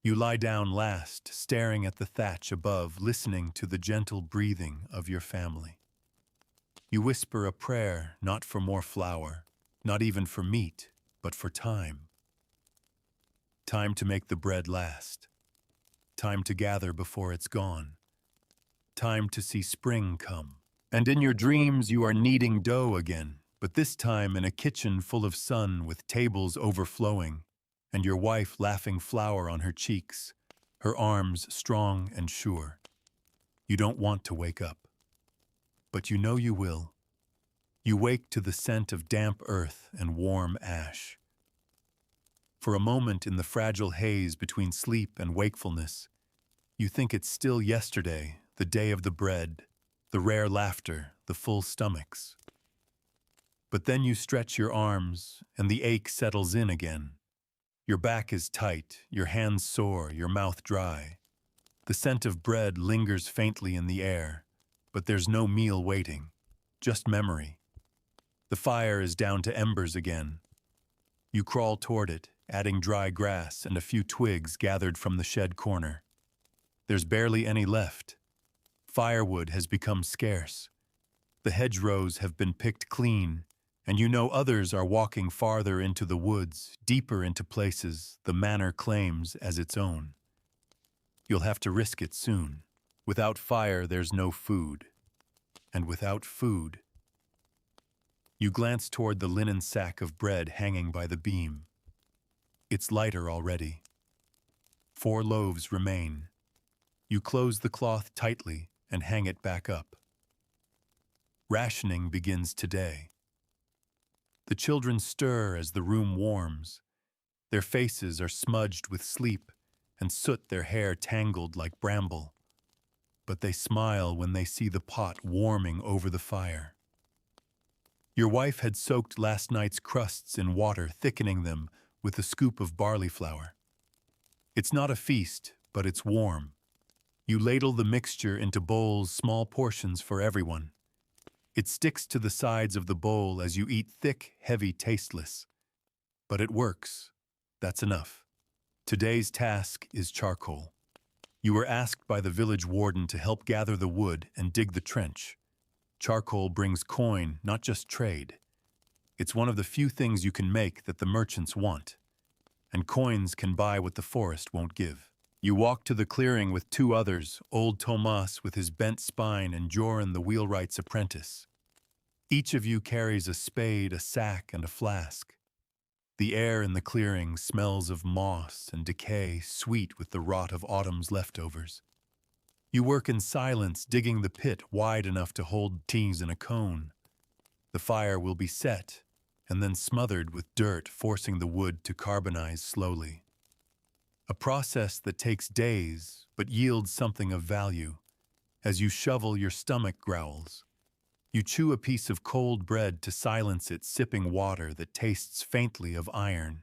You lie down last, staring at the thatch above, listening to the gentle breathing of your family. You whisper a prayer, not for more flour, not even for meat, but for time. Time to make the bread last. Time to gather before it's gone. Time to see spring come. And in your dreams you are kneading dough again, but this time in a kitchen full of sun with tables overflowing, and your wife laughing flour on her cheeks, her arms strong and sure. You don't want to wake up, but you know you will. You wake to the scent of damp earth and warm ash. For a moment in the fragile haze between sleep and wakefulness, you think it's still yesterday, the day of the bread, the rare laughter, the full stomachs. But then you stretch your arms, and the ache settles in again. Your back is tight, your hands sore, your mouth dry. The scent of bread lingers faintly in the air, but there's no meal waiting, just memory. The fire is down to embers again. You crawl toward it, adding dry grass and a few twigs gathered from the shed corner. There's barely any left. Firewood has become scarce. The hedgerows have been picked clean, and you know others are walking farther into the woods, deeper into places the manor claims as its own. You'll have to risk it soon. Without fire, there's no food. And without food... You glance toward the linen sack of bread hanging by the beam. It's lighter already. 4 loaves remain. You close the cloth tightly and hang it back up. Rationing begins today. The children stir as the room warms. Their faces are smudged with sleep and soot their hair tangled like bramble. But they smile when they see the pot warming over the fire. Your wife had soaked last night's crusts in water, thickening them with a scoop of barley flour. It's not a feast, but it's warm. You ladle the mixture into bowls, small portions for everyone. It sticks to the sides of the bowl as you eat thick, heavy, tasteless. But it works. That's enough. Today's task is charcoal. You were asked by the village warden to help gather the wood and dig the trench. Charcoal brings coin, not just trade. It's one of the few things you can make that the merchants want. And coins can buy what the forest won't give. You walk to the clearing with 2 others, old Tomas with his bent spine and Joran the wheelwright's apprentice. Each of you carries a spade, a sack, and a flask. The air in the clearing smells of moss and decay, sweet with the rot of autumn's leftovers. You work in silence, digging the pit wide enough to hold teas in a cone. The fire will be set, and then smothered with dirt, forcing the wood to carbonize slowly. A process that takes days, but yields something of value. As you shovel, your stomach growls. You chew a piece of cold bread to silence it, sipping water that tastes faintly of iron.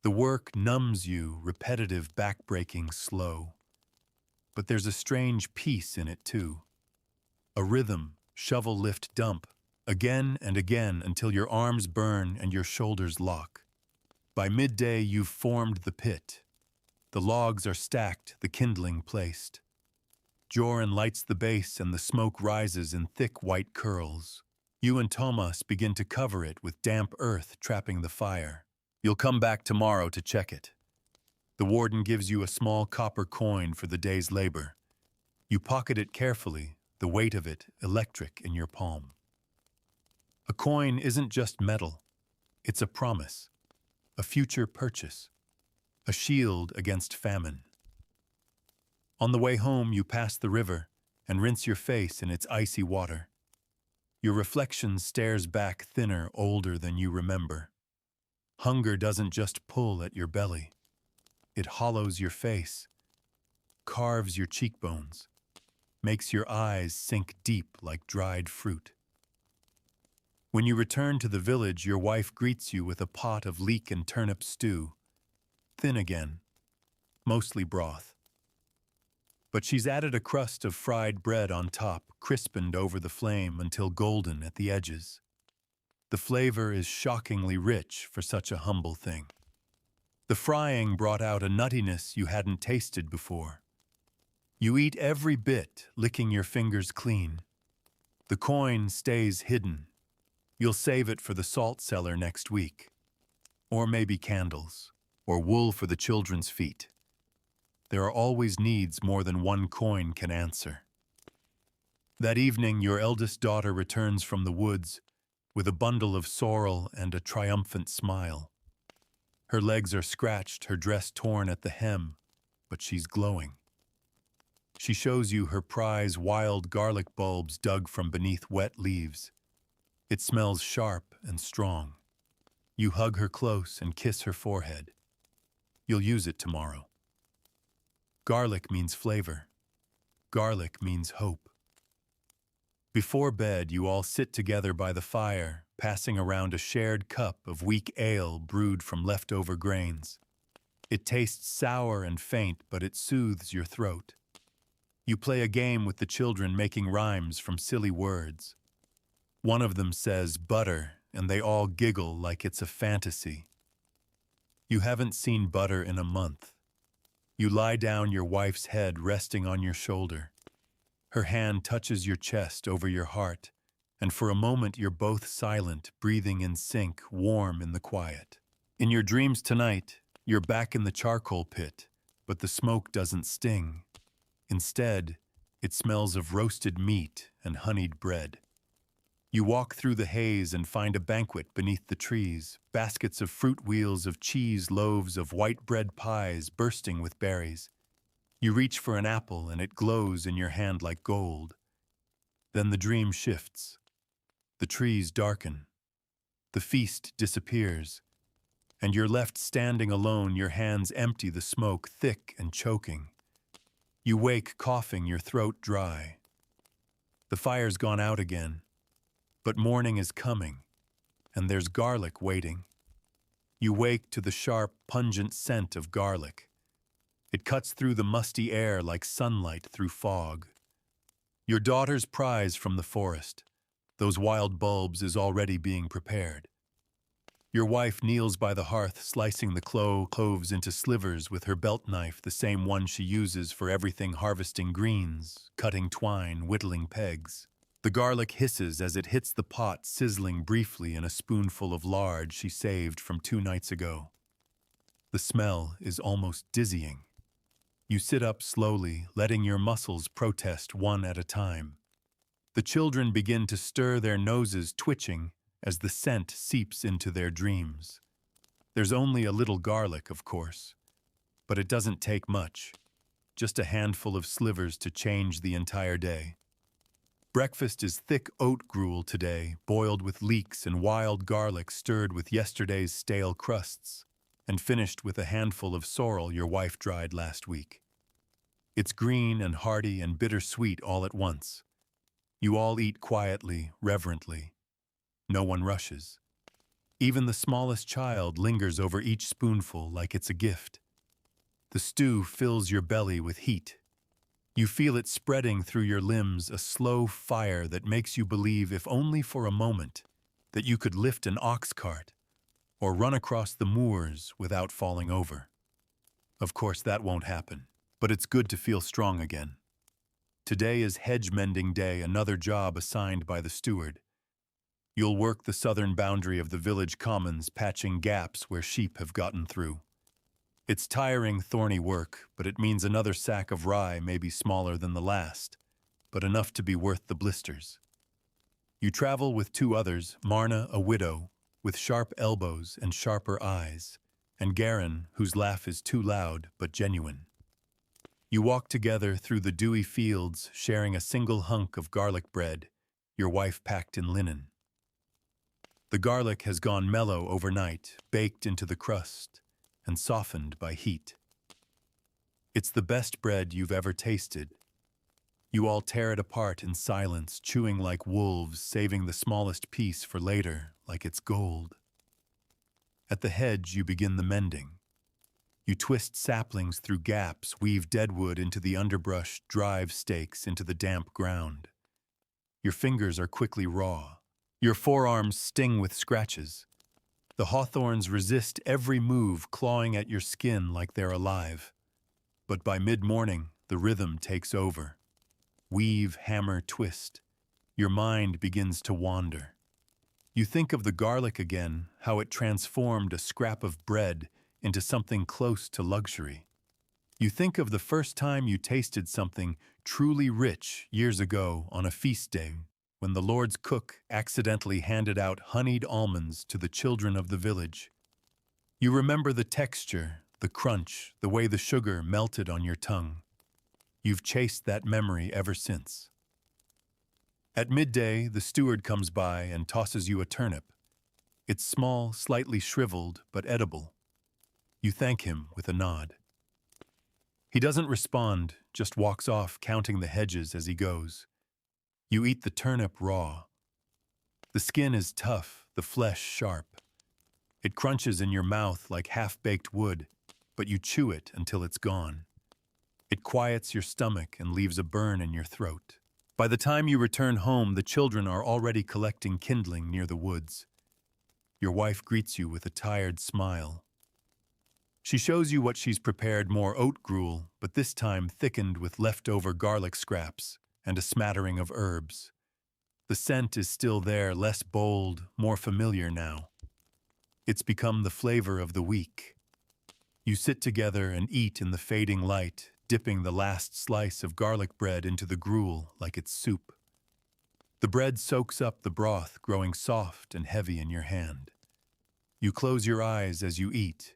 The work numbs you, repetitive, backbreaking, slow. But there's a strange peace in it, too. A rhythm, shovel, lift, dump, again and again until your arms burn and your shoulders lock. By midday, you've formed the pit. The logs are stacked, the kindling placed. Joran lights the base and the smoke rises in thick white curls. You and Tomas begin to cover it with damp earth trapping the fire. You'll come back tomorrow to check it. The warden gives you a small copper coin for the day's labor. You pocket it carefully, the weight of it electric in your palm. A coin isn't just metal. It's a promise, a future purchase, a shield against famine. On the way home, you pass the river and rinse your face in its icy water. Your reflection stares back thinner, older than you remember. Hunger doesn't just pull at your belly. It hollows your face, carves your cheekbones, makes your eyes sink deep like dried fruit. When you return to the village, your wife greets you with a pot of leek and turnip stew, thin again, mostly broth. But she's added a crust of fried bread on top, crispened over the flame until golden at the edges. The flavor is shockingly rich for such a humble thing. The frying brought out a nuttiness you hadn't tasted before. You eat every bit, licking your fingers clean. The coin stays hidden. You'll save it for the salt cellar next week. Or maybe candles, or wool for the children's feet. There are always needs more than one coin can answer. That evening, your eldest daughter returns from the woods with a bundle of sorrel and a triumphant smile. Her legs are scratched, her dress torn at the hem, but she's glowing. She shows you her prize wild garlic bulbs dug from beneath wet leaves. It smells sharp and strong. You hug her close and kiss her forehead. You'll use it tomorrow. Garlic means flavor. Garlic means hope. Before bed, you all sit together by the fire, passing around a shared cup of weak ale brewed from leftover grains. It tastes sour and faint, but it soothes your throat. You play a game with the children, making rhymes from silly words. One of them says butter, and they all giggle like it's a fantasy. You haven't seen butter in a month. You lie down, your wife's head resting on your shoulder. Her hand touches your chest over your heart, and for a moment you're both silent, breathing in sync, warm in the quiet. In your dreams tonight, you're back in the charcoal pit, but the smoke doesn't sting. Instead, it smells of roasted meat and honeyed bread. You walk through the haze and find a banquet beneath the trees, baskets of fruit, wheels of cheese, loaves of white bread pies bursting with berries. You reach for an apple and it glows in your hand like gold. Then the dream shifts. The trees darken. The feast disappears. And you're left standing alone, your hands empty, the smoke thick and choking. You wake coughing, your throat dry. The fire's gone out again. But morning is coming, and there's garlic waiting. You wake to the sharp, pungent scent of garlic. It cuts through the musty air like sunlight through fog. Your daughter's prize from the forest, those wild bulbs, is already being prepared. Your wife kneels by the hearth, slicing the cloves into slivers with her belt knife, the same one she uses for everything, harvesting greens, cutting twine, whittling pegs. The garlic hisses as it hits the pot, sizzling briefly in a spoonful of lard she saved from 2 nights ago. The smell is almost dizzying. You sit up slowly, letting your muscles protest one at a time. The children begin to stir, their noses twitching as the scent seeps into their dreams. There's only a little garlic, of course, but it doesn't take much. Just a handful of slivers to change the entire day. Breakfast is thick oat gruel today, boiled with leeks and wild garlic stirred with yesterday's stale crusts, and finished with a handful of sorrel your wife dried last week. It's green and hearty and bittersweet all at once. You all eat quietly, reverently. No one rushes. Even the smallest child lingers over each spoonful like it's a gift. The stew fills your belly with heat. You feel it spreading through your limbs, a slow fire that makes you believe, if only for a moment, that you could lift an ox cart or run across the moors without falling over. Of course, that won't happen, but it's good to feel strong again. Today is hedge mending day, another job assigned by the steward. You'll work the southern boundary of the village commons, patching gaps where sheep have gotten through. It's tiring, thorny work, but it means another sack of rye may be smaller than the last, but enough to be worth the blisters. You travel with 2 others, Marna, a widow, with sharp elbows and sharper eyes, and Garin, whose laugh is too loud but genuine. You walk together through the dewy fields, sharing a single hunk of garlic bread, your wife packed in linen. The garlic has gone mellow overnight, baked into the crust, and softened by heat. It's the best bread you've ever tasted. You all tear it apart in silence, chewing like wolves, saving the smallest piece for later, like it's gold. At the hedge, you begin the mending. You twist saplings through gaps, weave deadwood into the underbrush, drive stakes into the damp ground. Your fingers are quickly raw. Your forearms sting with scratches. The hawthorns resist every move, clawing at your skin like they're alive. But by mid-morning, the rhythm takes over. Weave, hammer, twist. Your mind begins to wander. You think of the garlic again, how it transformed a scrap of bread into something close to luxury. You think of the first time you tasted something truly rich years ago on a feast day, when the Lord's cook accidentally handed out honeyed almonds to the children of the village. You remember the texture, the crunch, the way the sugar melted on your tongue. You've chased that memory ever since. At midday, the steward comes by and tosses you a turnip. It's small, slightly shriveled, but edible. You thank him with a nod. He doesn't respond, just walks off, counting the hedges as he goes. You eat the turnip raw. The skin is tough, the flesh sharp. It crunches in your mouth like half-baked wood, but you chew it until it's gone. It quiets your stomach and leaves a burn in your throat. By the time you return home, the children are already collecting kindling near the woods. Your wife greets you with a tired smile. She shows you what she's prepared, more oat gruel, but this time thickened with leftover garlic scraps and a smattering of herbs. The scent is still there, less bold, more familiar now. It's become the flavor of the week. You sit together and eat in the fading light, dipping the last slice of garlic bread into the gruel like it's soup. The bread soaks up the broth, growing soft and heavy in your hand. You close your eyes as you eat,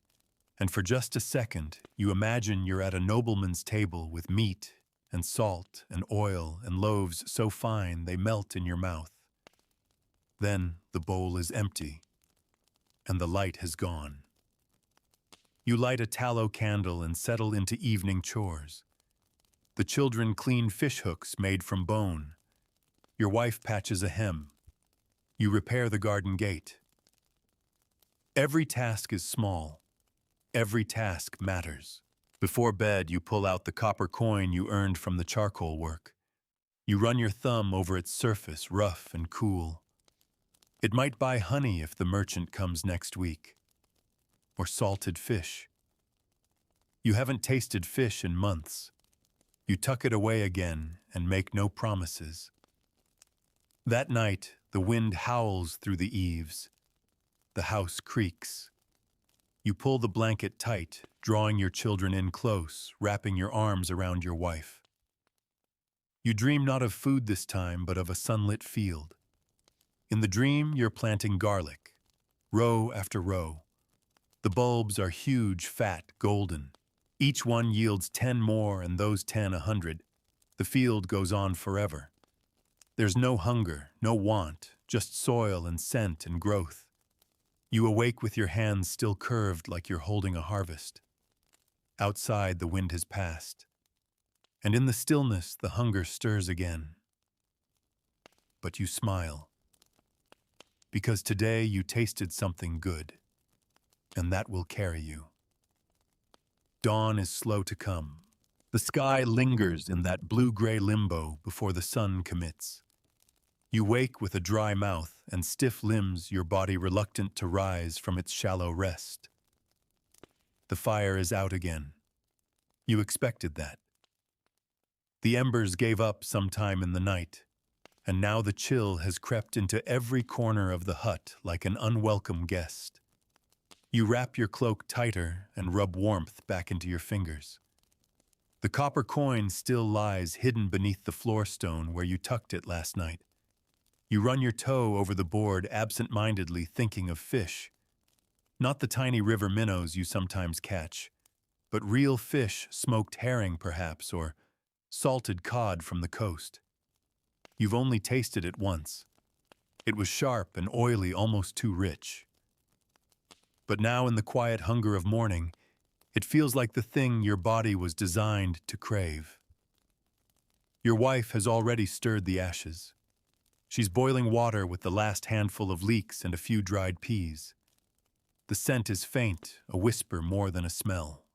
and for just a second, you imagine you're at a nobleman's table with meat and salt and oil and loaves so fine they melt in your mouth. Then the bowl is empty, and the light has gone. You light a tallow candle and settle into evening chores. The children clean fish hooks made from bone. Your wife patches a hem. You repair the garden gate. Every task is small. Every task matters. Before bed, you pull out the copper coin you earned from the charcoal work. You run your thumb over its surface, rough and cool. It might buy honey if the merchant comes next week. Or salted fish. You haven't tasted fish in months. You tuck it away again and make no promises. That night, the wind howls through the eaves. The house creaks. You pull the blanket tight, drawing your children in close, wrapping your arms around your wife. You dream not of food this time, but of a sunlit field. In the dream, you're planting garlic, row after row. The bulbs are huge, fat, golden. Each one yields 10 more, and those 10 100. The field goes on forever. There's no hunger, no want, just soil and scent and growth. You awake with your hands still curved like you're holding a harvest. Outside, the wind has passed. And in the stillness, the hunger stirs again. But you smile. Because today you tasted something good. And that will carry you. Dawn is slow to come. The sky lingers in that blue-gray limbo before the sun commits. You wake with a dry mouth and stiff limbs, your body reluctant to rise from its shallow rest. The fire is out again. You expected that. The embers gave up sometime in the night, and now the chill has crept into every corner of the hut like an unwelcome guest. You wrap your cloak tighter and rub warmth back into your fingers. The copper coin still lies hidden beneath the floor stone where you tucked it last night. You run your toe over the board absent-mindedly thinking of fish. Not the tiny river minnows you sometimes catch, but real fish, smoked herring perhaps, or salted cod from the coast. You've only tasted it once. It was sharp and oily, almost too rich. But now in the quiet hunger of morning, it feels like the thing your body was designed to crave. Your wife has already stirred the ashes. She's boiling water with the last handful of leeks and a few dried peas. The scent is faint, a whisper more than a smell,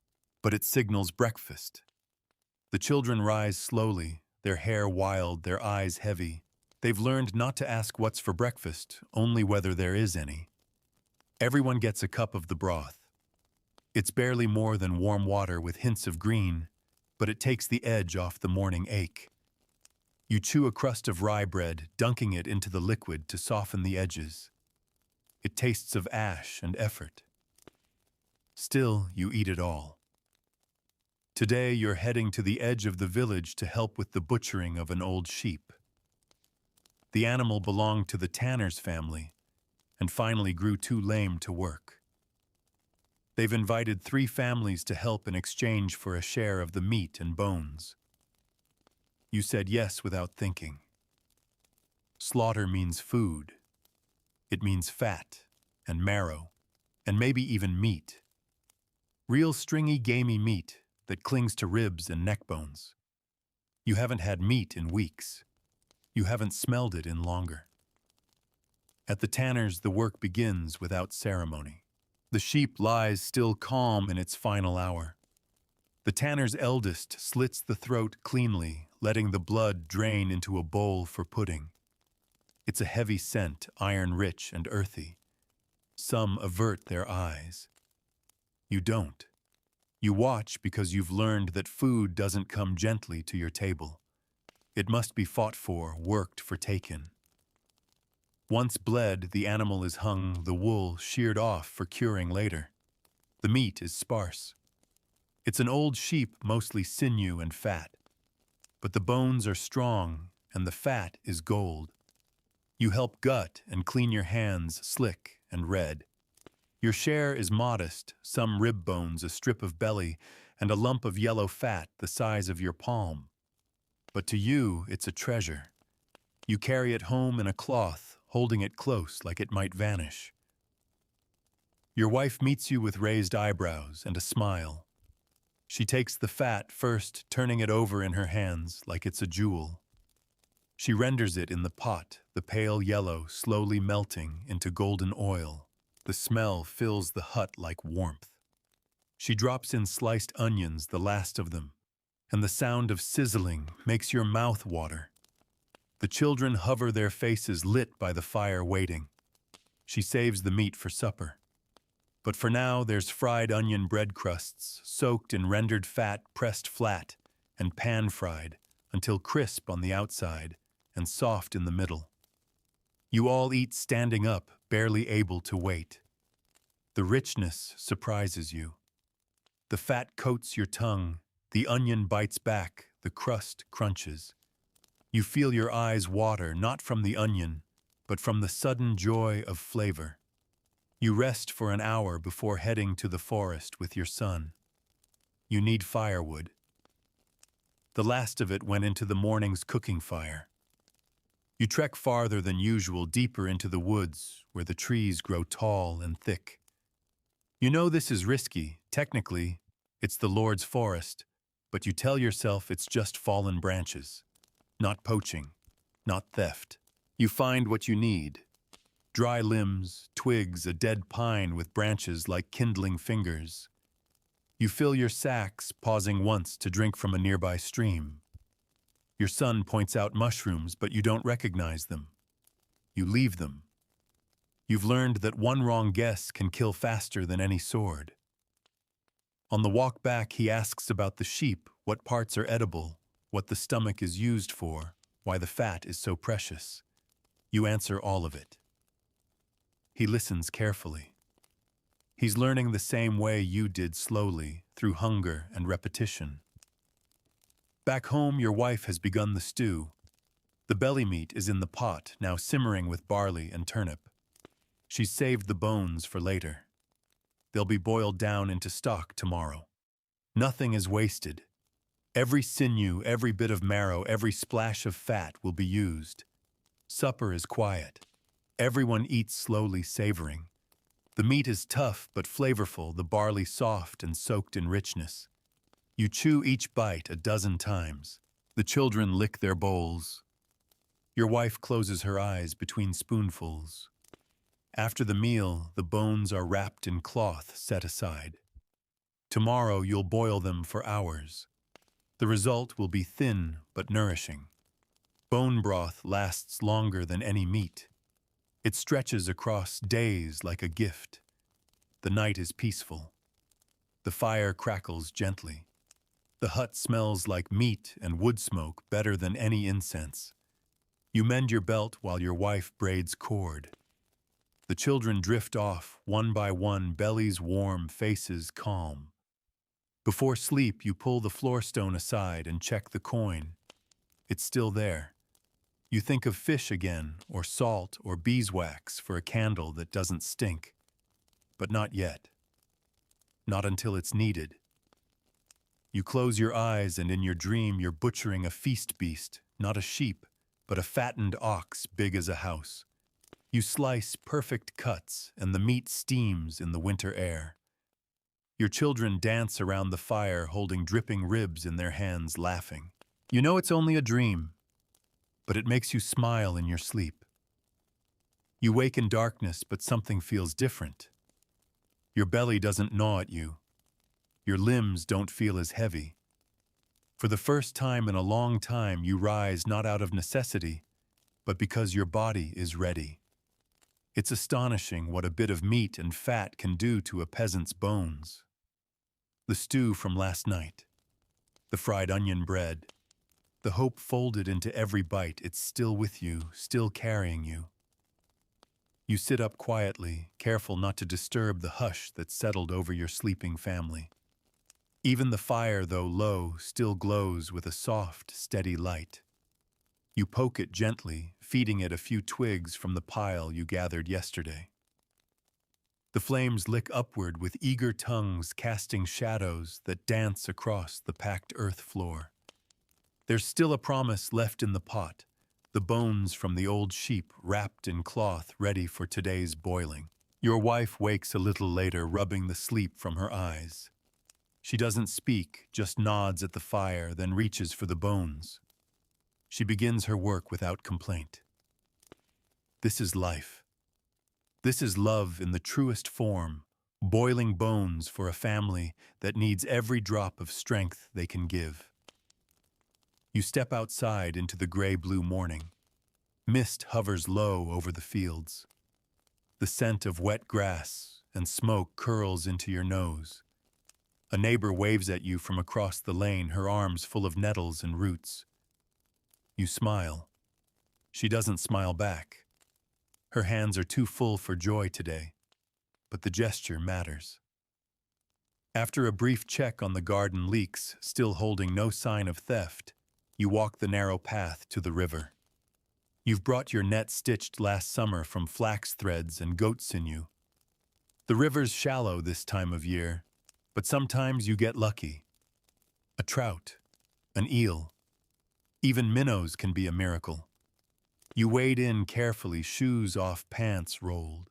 but it signals breakfast. The children rise slowly, their hair wild, their eyes heavy. They've learned not to ask what's for breakfast, only whether there is any. Everyone gets a cup of the broth. It's barely more than warm water with hints of green, but it takes the edge off the morning ache. You chew a crust of rye bread, dunking it into the liquid to soften the edges. It tastes of ash and effort. Still, you eat it all. Today, you're heading to the edge of the village to help with the butchering of an old sheep. The animal belonged to the tanner's family and finally grew too lame to work. They've invited 3 families to help in exchange for a share of the meat and bones. You said yes without thinking. Slaughter means food. It means fat and marrow and maybe even meat. Real stringy, gamey meat that clings to ribs and neck bones. You haven't had meat in weeks. You haven't smelled it in longer. At the tanner's, the work begins without ceremony. The sheep lies still calm in its final hour. The tanner's eldest slits the throat cleanly, letting the blood drain into a bowl for pudding. It's a heavy scent, iron-rich and earthy. Some avert their eyes. You don't. You watch because you've learned that food doesn't come gently to your table. It must be fought for, worked for taken. Once bled, the animal is hung, the wool sheared off for curing later. The meat is sparse. It's an old sheep, mostly sinew and fat. But the bones are strong, and the fat is gold. You help gut and clean your hands slick and red. Your share is modest, some rib bones, a strip of belly, and a lump of yellow fat the size of your palm. But to you, it's a treasure. You carry it home in a cloth, holding it close like it might vanish. Your wife meets you with raised eyebrows and a smile. She takes the fat first, turning it over in her hands like it's a jewel. She renders it in the pot, the pale yellow slowly melting into golden oil. The smell fills the hut like warmth. She drops in sliced onions, the last of them, and the sound of sizzling makes your mouth water. The children hover their faces lit by the fire waiting. She saves the meat for supper. But for now, there's fried onion bread crusts, soaked in rendered fat, pressed flat, and pan-fried until crisp on the outside and soft in the middle. You all eat standing up, barely able to wait. The richness surprises you. The fat coats your tongue, the onion bites back, the crust crunches. You feel your eyes water, not from the onion, but from the sudden joy of flavor. You rest for an hour before heading to the forest with your son. You need firewood. The last of it went into the morning's cooking fire. You trek farther than usual, deeper into the woods, where the trees grow tall and thick. You know this is risky. Technically, it's the Lord's forest, but you tell yourself it's just fallen branches. Not poaching, not theft. You find what you need. Dry limbs, twigs, a dead pine with branches like kindling fingers. You fill your sacks, pausing once to drink from a nearby stream. Your son points out mushrooms, but you don't recognize them. You leave them. You've learned that one wrong guess can kill faster than any sword. On the walk back, he asks about the sheep, what parts are edible, what the stomach is used for, why the fat is so precious. You answer all of it. He listens carefully. He's learning the same way you did, slowly, through hunger and repetition. Back home, your wife has begun the stew. The belly meat is in the pot, now simmering with barley and turnip. She's saved the bones for later. They'll be boiled down into stock tomorrow. Nothing is wasted. Every sinew, every bit of marrow, every splash of fat will be used. Supper is quiet. Everyone eats slowly, savoring. The meat is tough but flavorful, the barley soft and soaked in richness. You chew each bite a dozen times. The children lick their bowls. Your wife closes her eyes between spoonfuls. After the meal, the bones are wrapped in cloth set aside. Tomorrow you'll boil them for hours. The result will be thin but nourishing. Bone broth lasts longer than any meat. It stretches across days like a gift. The night is peaceful. The fire crackles gently. The hut smells like meat and wood smoke better than any incense. You mend your belt while your wife braids cord. The children drift off, one by one, bellies warm, faces calm. Before sleep, you pull the floor stone aside and check the coin. It's still there. You think of fish again, or salt, or beeswax for a candle that doesn't stink. But not yet. Not until it's needed. You close your eyes and in your dream you're butchering a feast beast, not a sheep, but a fattened ox big as a house. You slice perfect cuts and the meat steams in the winter air. Your children dance around the fire holding dripping ribs in their hands, laughing. You know it's only a dream, but it makes you smile in your sleep. You wake in darkness, but something feels different. Your belly doesn't gnaw at you. Your limbs don't feel as heavy. For the first time in a long time, you rise not out of necessity, but because your body is ready. It's astonishing what a bit of meat and fat can do to a peasant's bones. The stew from last night, the fried onion bread, the hope folded into every bite, it's still with you, still carrying you. You sit up quietly, careful not to disturb the hush that settled over your sleeping family. Even the fire, though low, still glows with a soft, steady light. You poke it gently, feeding it a few twigs from the pile you gathered yesterday. The flames lick upward with eager tongues casting shadows that dance across the packed earth floor. There's still a promise left in the pot, the bones from the old sheep wrapped in cloth ready for today's boiling. Your wife wakes a little later, rubbing the sleep from her eyes. She doesn't speak, just nods at the fire, then reaches for the bones. She begins her work without complaint. This is life. This is love in the truest form, boiling bones for a family that needs every drop of strength they can give. You step outside into the gray-blue morning. Mist hovers low over the fields. The scent of wet grass and smoke curls into your nose. A neighbor waves at you from across the lane, her arms full of nettles and roots. You smile. She doesn't smile back. Her hands are too full for joy today, but the gesture matters. After a brief check on the garden leeks, still holding no sign of theft, you walk the narrow path to the river. You've brought your net stitched last summer from flax threads and goat sinew. The river's shallow this time of year, but sometimes you get lucky. A trout, an eel, even minnows can be a miracle. You wade in carefully, shoes off, pants rolled.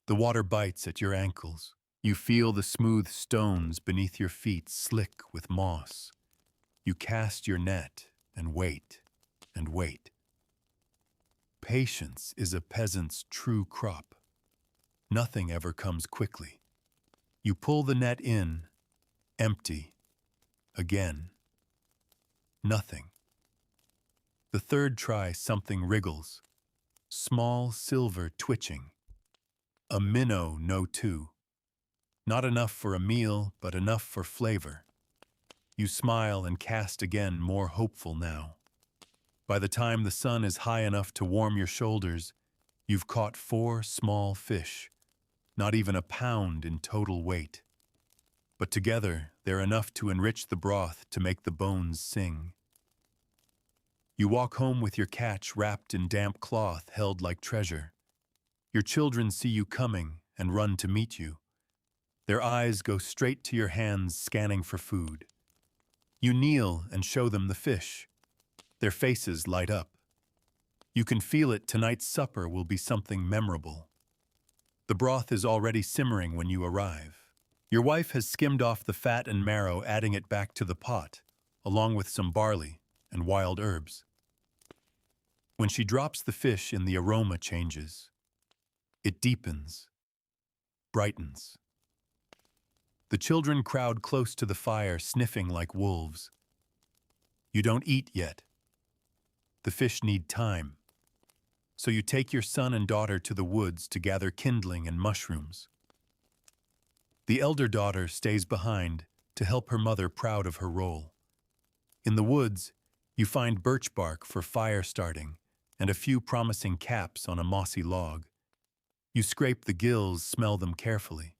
The water bites at your ankles. You feel the smooth stones beneath your feet slick with moss. You cast your net and wait and wait. Patience is a peasant's true crop. Nothing ever comes quickly. You pull the net in, empty. Again. Nothing. The third try, something wriggles. Small silver twitching. A minnow, no two. Not enough for a meal, but enough for flavor. You smile and cast again, more hopeful now. By the time the sun is high enough to warm your shoulders, you've caught 4 small fish, not even a pound in total weight. But together, they're enough to enrich the broth to make the bones sing. You walk home with your catch wrapped in damp cloth held like treasure. Your children see you coming and run to meet you. Their eyes go straight to your hands, scanning for food. You kneel and show them the fish. Their faces light up. You can feel it, tonight's supper will be something memorable. The broth is already simmering when you arrive. Your wife has skimmed off the fat and marrow, adding it back to the pot, along with some barley and wild herbs. When she drops the fish in, the aroma changes. It deepens, brightens. The children crowd close to the fire, sniffing like wolves. You don't eat yet. The fish need time. So you take your son and daughter to the woods to gather kindling and mushrooms. The elder daughter stays behind to help her mother proud of her role. In the woods, you find birch bark for fire starting and a few promising caps on a mossy log. You scrape the gills, smell them carefully.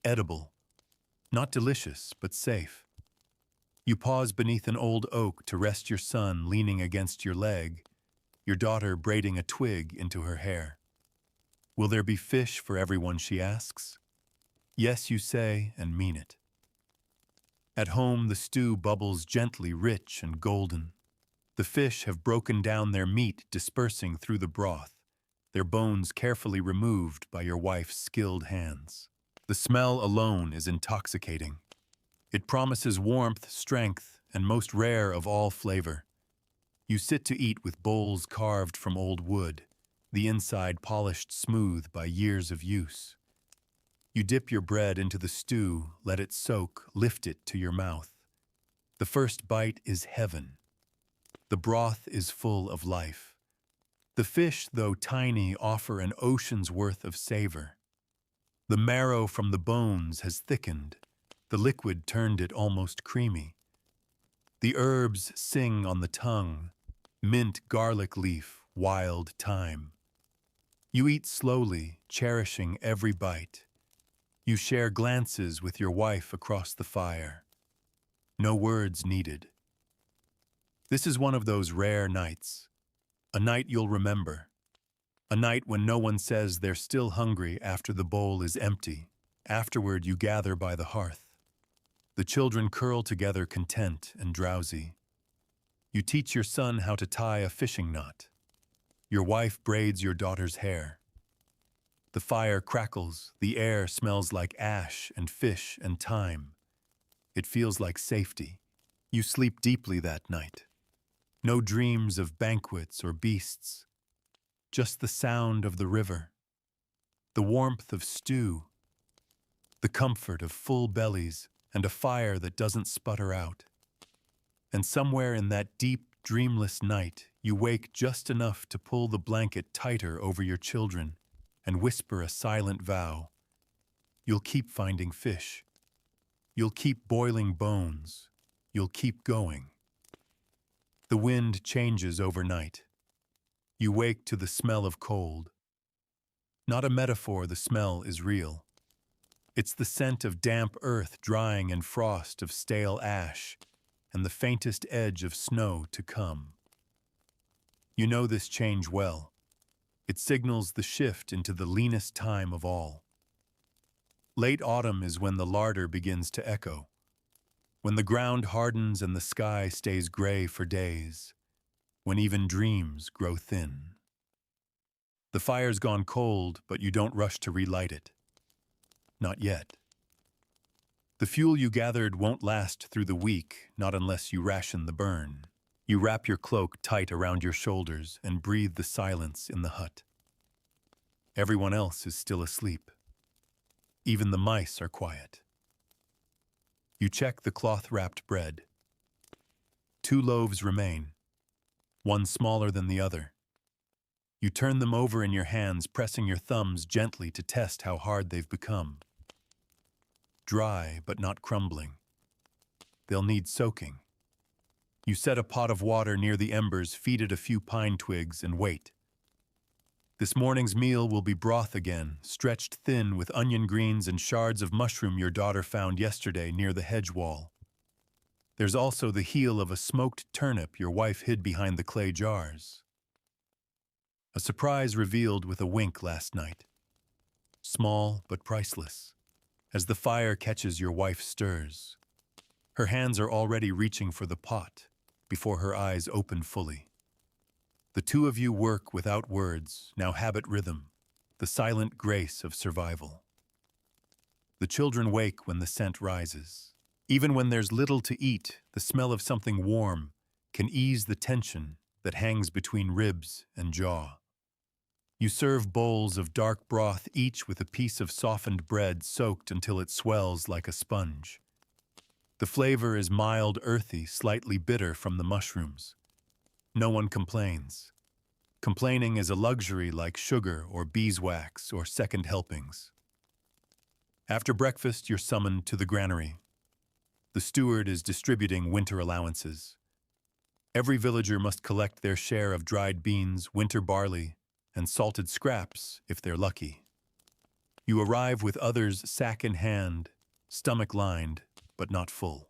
Edible. Not delicious, but safe. You pause beneath an old oak to rest your son leaning against your leg, your daughter braiding a twig into her hair. Will there be fish for everyone, she asks. Yes, you say, and mean it. At home, the stew bubbles gently, rich and golden. The fish have broken down their meat, dispersing through the broth, their bones carefully removed by your wife's skilled hands. The smell alone is intoxicating. It promises warmth, strength, and most rare of all flavor. You sit to eat with bowls carved from old wood, the inside polished smooth by years of use. You dip your bread into the stew, let it soak, lift it to your mouth. The first bite is heaven. The broth is full of life. The fish, though tiny, offer an ocean's worth of savor. The marrow from the bones has thickened. The liquid turned it almost creamy. The herbs sing on the tongue, mint, garlic leaf, wild thyme. You eat slowly, cherishing every bite. You share glances with your wife across the fire. No words needed. This is one of those rare nights. A night you'll remember. A night when no one says they're still hungry after the bowl is empty. Afterward, you gather by the hearth. The children curl together content and drowsy. You teach your son how to tie a fishing knot. Your wife braids your daughter's hair. The fire crackles, the air smells like ash and fish and thyme. It feels like safety. You sleep deeply that night. No dreams of banquets or beasts. Just the sound of the river. The warmth of stew. The comfort of full bellies and a fire that doesn't sputter out. And somewhere in that deep, dreamless night, you wake just enough to pull the blanket tighter over your children and whisper a silent vow. You'll keep finding fish. You'll keep boiling bones. You'll keep going. The wind changes overnight. You wake to the smell of cold. Not a metaphor, the smell is real. It's the scent of damp earth drying and frost of stale ash and the faintest edge of snow to come. You know this change well. It signals the shift into the leanest time of all. Late autumn is when the larder begins to echo, when the ground hardens and the sky stays gray for days, when even dreams grow thin. The fire's gone cold, but you don't rush to relight it. Not yet. The fuel you gathered won't last through the week, not unless you ration the burn. You wrap your cloak tight around your shoulders and breathe the silence in the hut. Everyone else is still asleep. Even the mice are quiet. You check the cloth-wrapped bread. 2 loaves remain, one smaller than the other. You turn them over in your hands, pressing your thumbs gently to test how hard they've become. Dry, but not crumbling. They'll need soaking. You set a pot of water near the embers, feed it a few pine twigs, and wait. This morning's meal will be broth again, stretched thin with onion greens and shards of mushroom your daughter found yesterday near the hedge wall. There's also the heel of a smoked turnip your wife hid behind the clay jars. A surprise revealed with a wink last night. Small but priceless. As the fire catches, your wife stirs. Her hands are already reaching for the pot before her eyes open fully. The two of you work without words, now habit rhythm, the silent grace of survival. The children wake when the scent rises. Even when there's little to eat, the smell of something warm can ease the tension that hangs between ribs and jaw. You serve bowls of dark broth, each with a piece of softened bread soaked until it swells like a sponge. The flavor is mild, earthy, slightly bitter from the mushrooms. No one complains. Complaining is a luxury like sugar or beeswax or second helpings. After breakfast, you're summoned to the granary. The steward is distributing winter allowances. Every villager must collect their share of dried beans, winter barley, and salted scraps if they're lucky. You arrive with others sack in hand, stomach lined, but not full.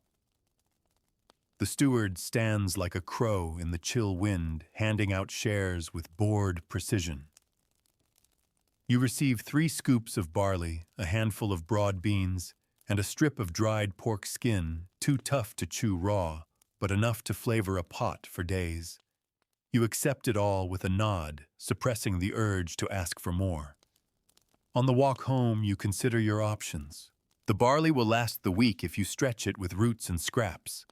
The steward stands like a crow in the chill wind, handing out shares with bored precision. You receive 3 scoops of barley, a handful of broad beans, and a strip of dried pork skin, too tough to chew raw, but enough to flavor a pot for days. You accept it all with a nod, suppressing the urge to ask for more. On the walk home, you consider your options. The barley will last the week if you stretch it with roots and scraps.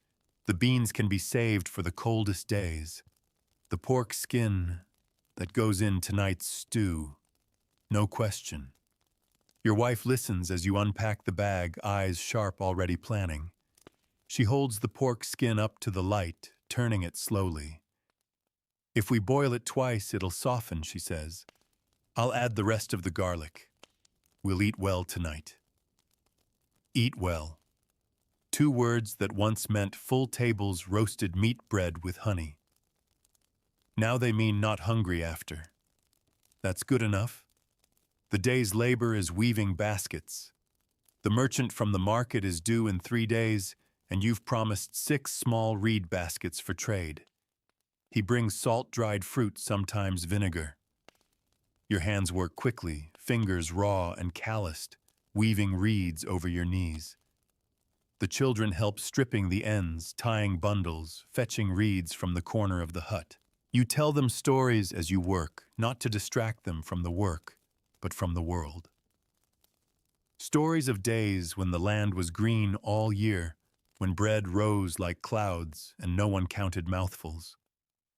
The beans can be saved for the coldest days. The pork skin, that goes in tonight's stew. No question. Your wife listens as you unpack the bag, eyes sharp, already planning. She holds the pork skin up to the light, turning it slowly. If we boil it twice, it'll soften, she says. I'll add the rest of the garlic. We'll eat well tonight. Eat well. 2 words that once meant full tables roasted meat bread with honey. Now they mean not hungry after. That's good enough. The day's labor is weaving baskets. The merchant from the market is due in 3 days, and you've promised 6 small reed baskets for trade. He brings salt-dried fruit, sometimes vinegar. Your hands work quickly, fingers raw and calloused, weaving reeds over your knees. The children help stripping the ends, tying bundles, fetching reeds from the corner of the hut. You tell them stories as you work, not to distract them from the work, but from the world. Stories of days when the land was green all year, when bread rose like clouds and no one counted mouthfuls.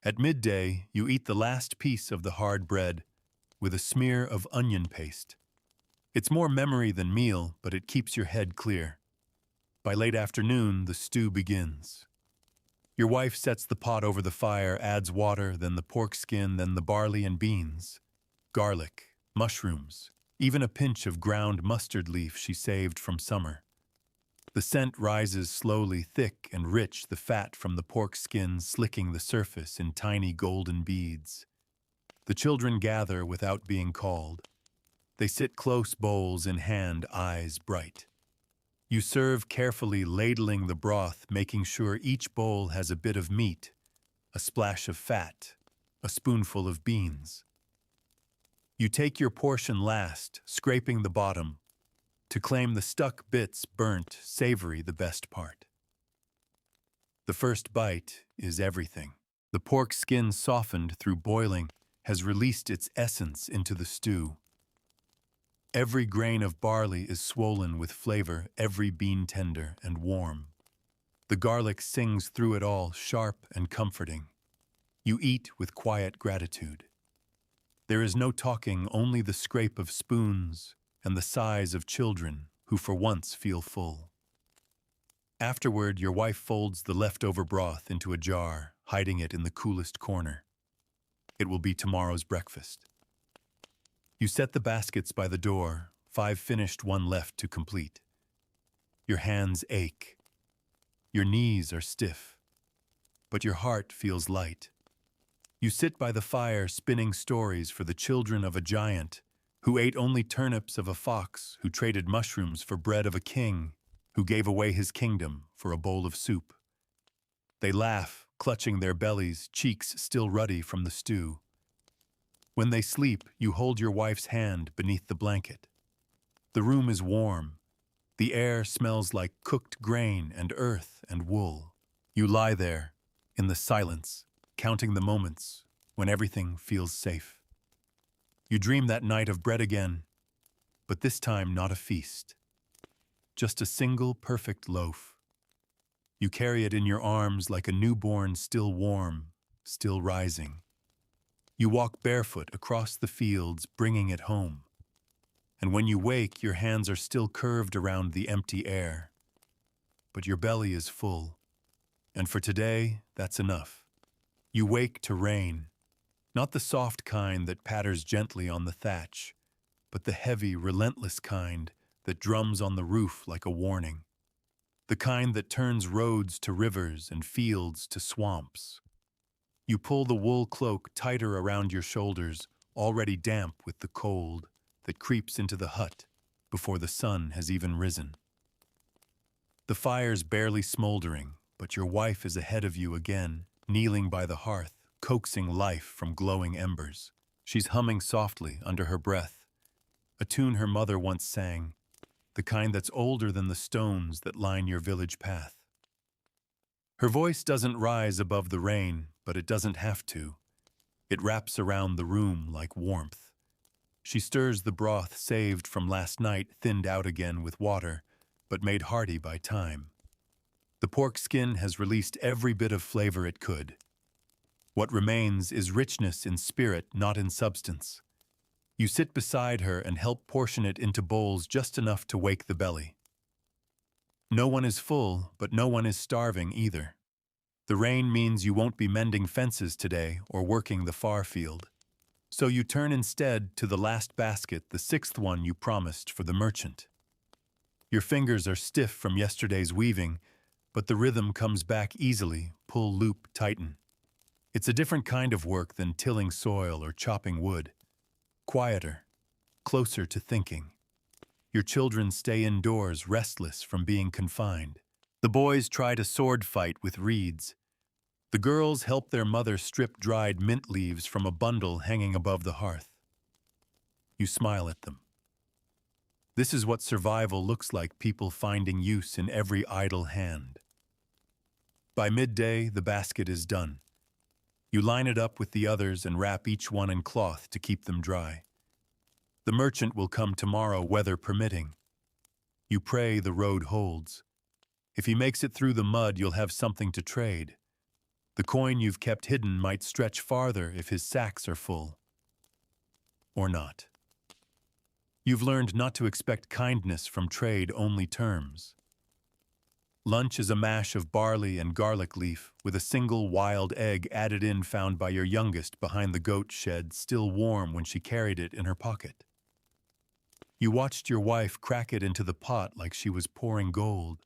At midday, you eat the last piece of the hard bread with a smear of onion paste. It's more memory than meal, but it keeps your head clear. By late afternoon, the stew begins. Your wife sets the pot over the fire, adds water, then the pork skin, then the barley and beans, garlic, mushrooms, even a pinch of ground mustard leaf she saved from summer. The scent rises slowly, thick and rich, the fat from the pork skin slicking the surface in tiny golden beads. The children gather without being called. They sit close, bowls in hand, eyes bright. You serve carefully, ladling the broth, making sure each bowl has a bit of meat, a splash of fat, a spoonful of beans. You take your portion last, scraping the bottom, to claim the stuck bits, burnt, savory, the best part. The first bite is everything. The pork skin, softened through boiling, has released its essence into the stew. Every grain of barley is swollen with flavor, every bean tender and warm. The garlic sings through it all, sharp and comforting. You eat with quiet gratitude. There is no talking, only the scrape of spoons and the sighs of children who for once feel full. Afterward, your wife folds the leftover broth into a jar, hiding it in the coolest corner. It will be tomorrow's breakfast. You set the baskets by the door, 5 finished, 1 left to complete. Your hands ache. Your knees are stiff, but your heart feels light. You sit by the fire spinning stories for the children of a giant who ate only turnips of a fox, who traded mushrooms for bread of a king, who gave away his kingdom for a bowl of soup. They laugh, clutching their bellies, cheeks still ruddy from the stew. When they sleep, you hold your wife's hand beneath the blanket. The room is warm. The air smells like cooked grain and earth and wool. You lie there, in the silence, counting the moments when everything feels safe. You dream that night of bread again, but this time not a feast. Just a single perfect loaf. You carry it in your arms like a newborn, still warm, still rising. You walk barefoot across the fields, bringing it home. And when you wake, your hands are still curved around the empty air. But your belly is full. And for today, that's enough. You wake to rain. Not the soft kind that patters gently on the thatch, but the heavy, relentless kind that drums on the roof like a warning, the kind that turns roads to rivers and fields to swamps. You pull the wool cloak tighter around your shoulders, already damp with the cold that creeps into the hut before the sun has even risen. The fire's barely smoldering, but your wife is ahead of you again, kneeling by the hearth, coaxing life from glowing embers. She's humming softly under her breath, a tune her mother once sang, the kind that's older than the stones that line your village path. Her voice doesn't rise above the rain, but it doesn't have to. It wraps around the room like warmth. She stirs the broth saved from last night, thinned out again with water, but made hearty by time. The pork skin has released every bit of flavor it could. What remains is richness in spirit, not in substance. You sit beside her and help portion it into bowls just enough to wake the belly. No one is full, but no one is starving either. The rain means you won't be mending fences today or working the far field. So you turn instead to the last basket, the sixth one you promised for the merchant. Your fingers are stiff from yesterday's weaving, but the rhythm comes back easily, pull, loop, tighten. It's a different kind of work than tilling soil or chopping wood. Quieter, closer to thinking. Your children stay indoors, restless from being confined. The boys try to sword fight with reeds. The girls help their mother strip dried mint leaves from a bundle hanging above the hearth. You smile at them. This is what survival looks like, people finding use in every idle hand. By midday, the basket is done. You line it up with the others and wrap each one in cloth to keep them dry. The merchant will come tomorrow, weather permitting. You pray the road holds. If he makes it through the mud, you'll have something to trade. The coin you've kept hidden might stretch farther if his sacks are full. Or not. You've learned not to expect kindness from trade-only terms. Lunch is a mash of barley and garlic leaf with a single wild egg added in, found by your youngest behind the goat shed, still warm when she carried it in her pocket. You watched your wife crack it into the pot like she was pouring gold.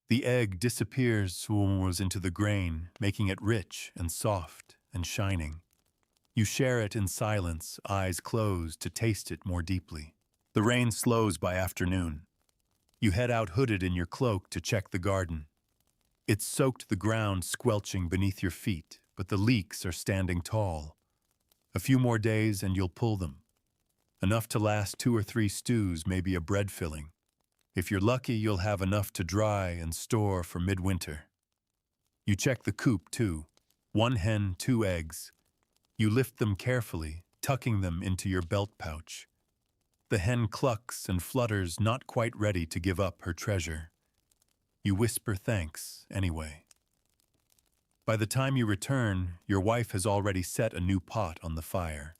The egg disappears into the grain, making it rich and soft and shining. You share it in silence, eyes closed, to taste it more deeply. The rain slows by afternoon. You head out hooded in your cloak to check the garden. It's soaked the ground, squelching beneath your feet, but the leeks are standing tall. A few more days and you'll pull them. Enough to last 2 or 3 stews, maybe a bread filling. If you're lucky, you'll have enough to dry and store for midwinter. You check the coop, too. 1 hen, 2 eggs. You lift them carefully, tucking them into your belt pouch. The hen clucks and flutters, not quite ready to give up her treasure. You whisper thanks, anyway. By the time you return, your wife has already set a new pot on the fire.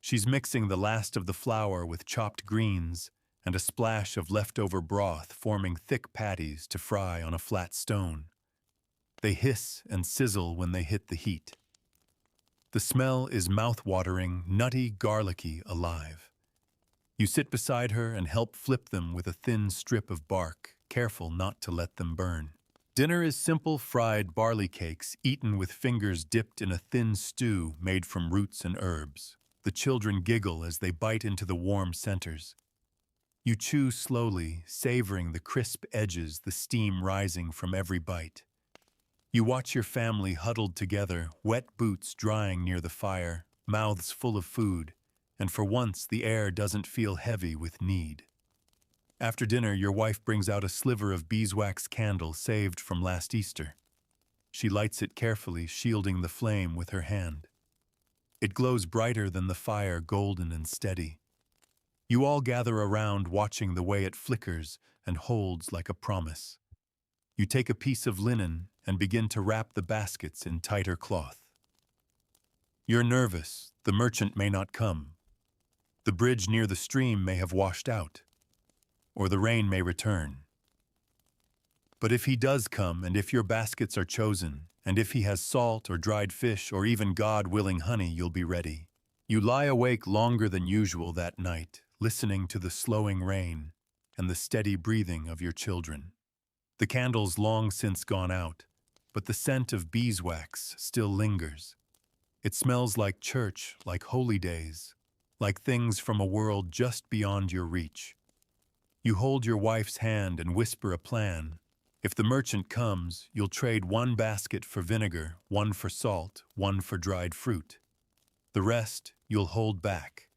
She's mixing the last of the flour with chopped greens and a splash of leftover broth, forming thick patties to fry on a flat stone. They hiss and sizzle when they hit the heat. The smell is mouth-watering, nutty, garlicky, alive. You sit beside her and help flip them with a thin strip of bark, careful not to let them burn. Dinner is simple fried barley cakes, eaten with fingers dipped in a thin stew made from roots and herbs. The children giggle as they bite into the warm centers. You chew slowly, savoring the crisp edges, the steam rising from every bite. You watch your family huddled together, wet boots drying near the fire, mouths full of food, and for once the air doesn't feel heavy with need. After dinner, your wife brings out a sliver of beeswax candle saved from last Easter. She lights it carefully, shielding the flame with her hand. It glows brighter than the fire, golden and steady. You all gather around, watching the way it flickers and holds like a promise. You take a piece of linen and begin to wrap the baskets in tighter cloth. You're nervous. The merchant may not come. The bridge near the stream may have washed out, or the rain may return. But if he does come, and if your baskets are chosen, and if he has salt or dried fish or even God-willing honey, you'll be ready. You lie awake longer than usual that night, listening to the slowing rain, and the steady breathing of your children. The candle's long since gone out, but the scent of beeswax still lingers. It smells like church, like holy days, like things from a world just beyond your reach. You hold your wife's hand and whisper a plan. If the merchant comes, you'll trade one basket for vinegar, one for salt, one for dried fruit. The rest you'll hold back,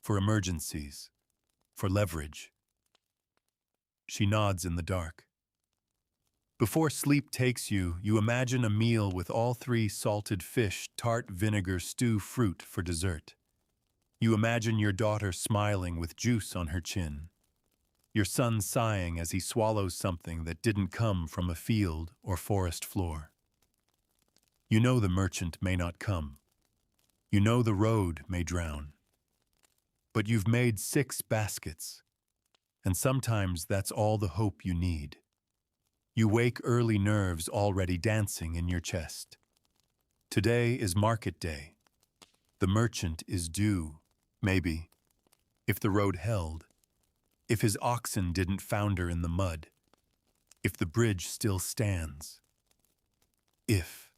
for emergencies, for leverage. She nods in the dark. Before sleep takes you, you imagine a meal with all three: salted fish, tart vinegar, stew, fruit for dessert. You imagine your daughter smiling with juice on her chin. Your son sighing as he swallows something that didn't come from a field or forest floor. You know the merchant may not come. You know the road may drown. But you've made 6 baskets, and sometimes that's all the hope you need. You wake early, nerves already dancing in your chest. Today is market day. The merchant is due, maybe, if the road held, if his oxen didn't founder in the mud, if the bridge still stands. If.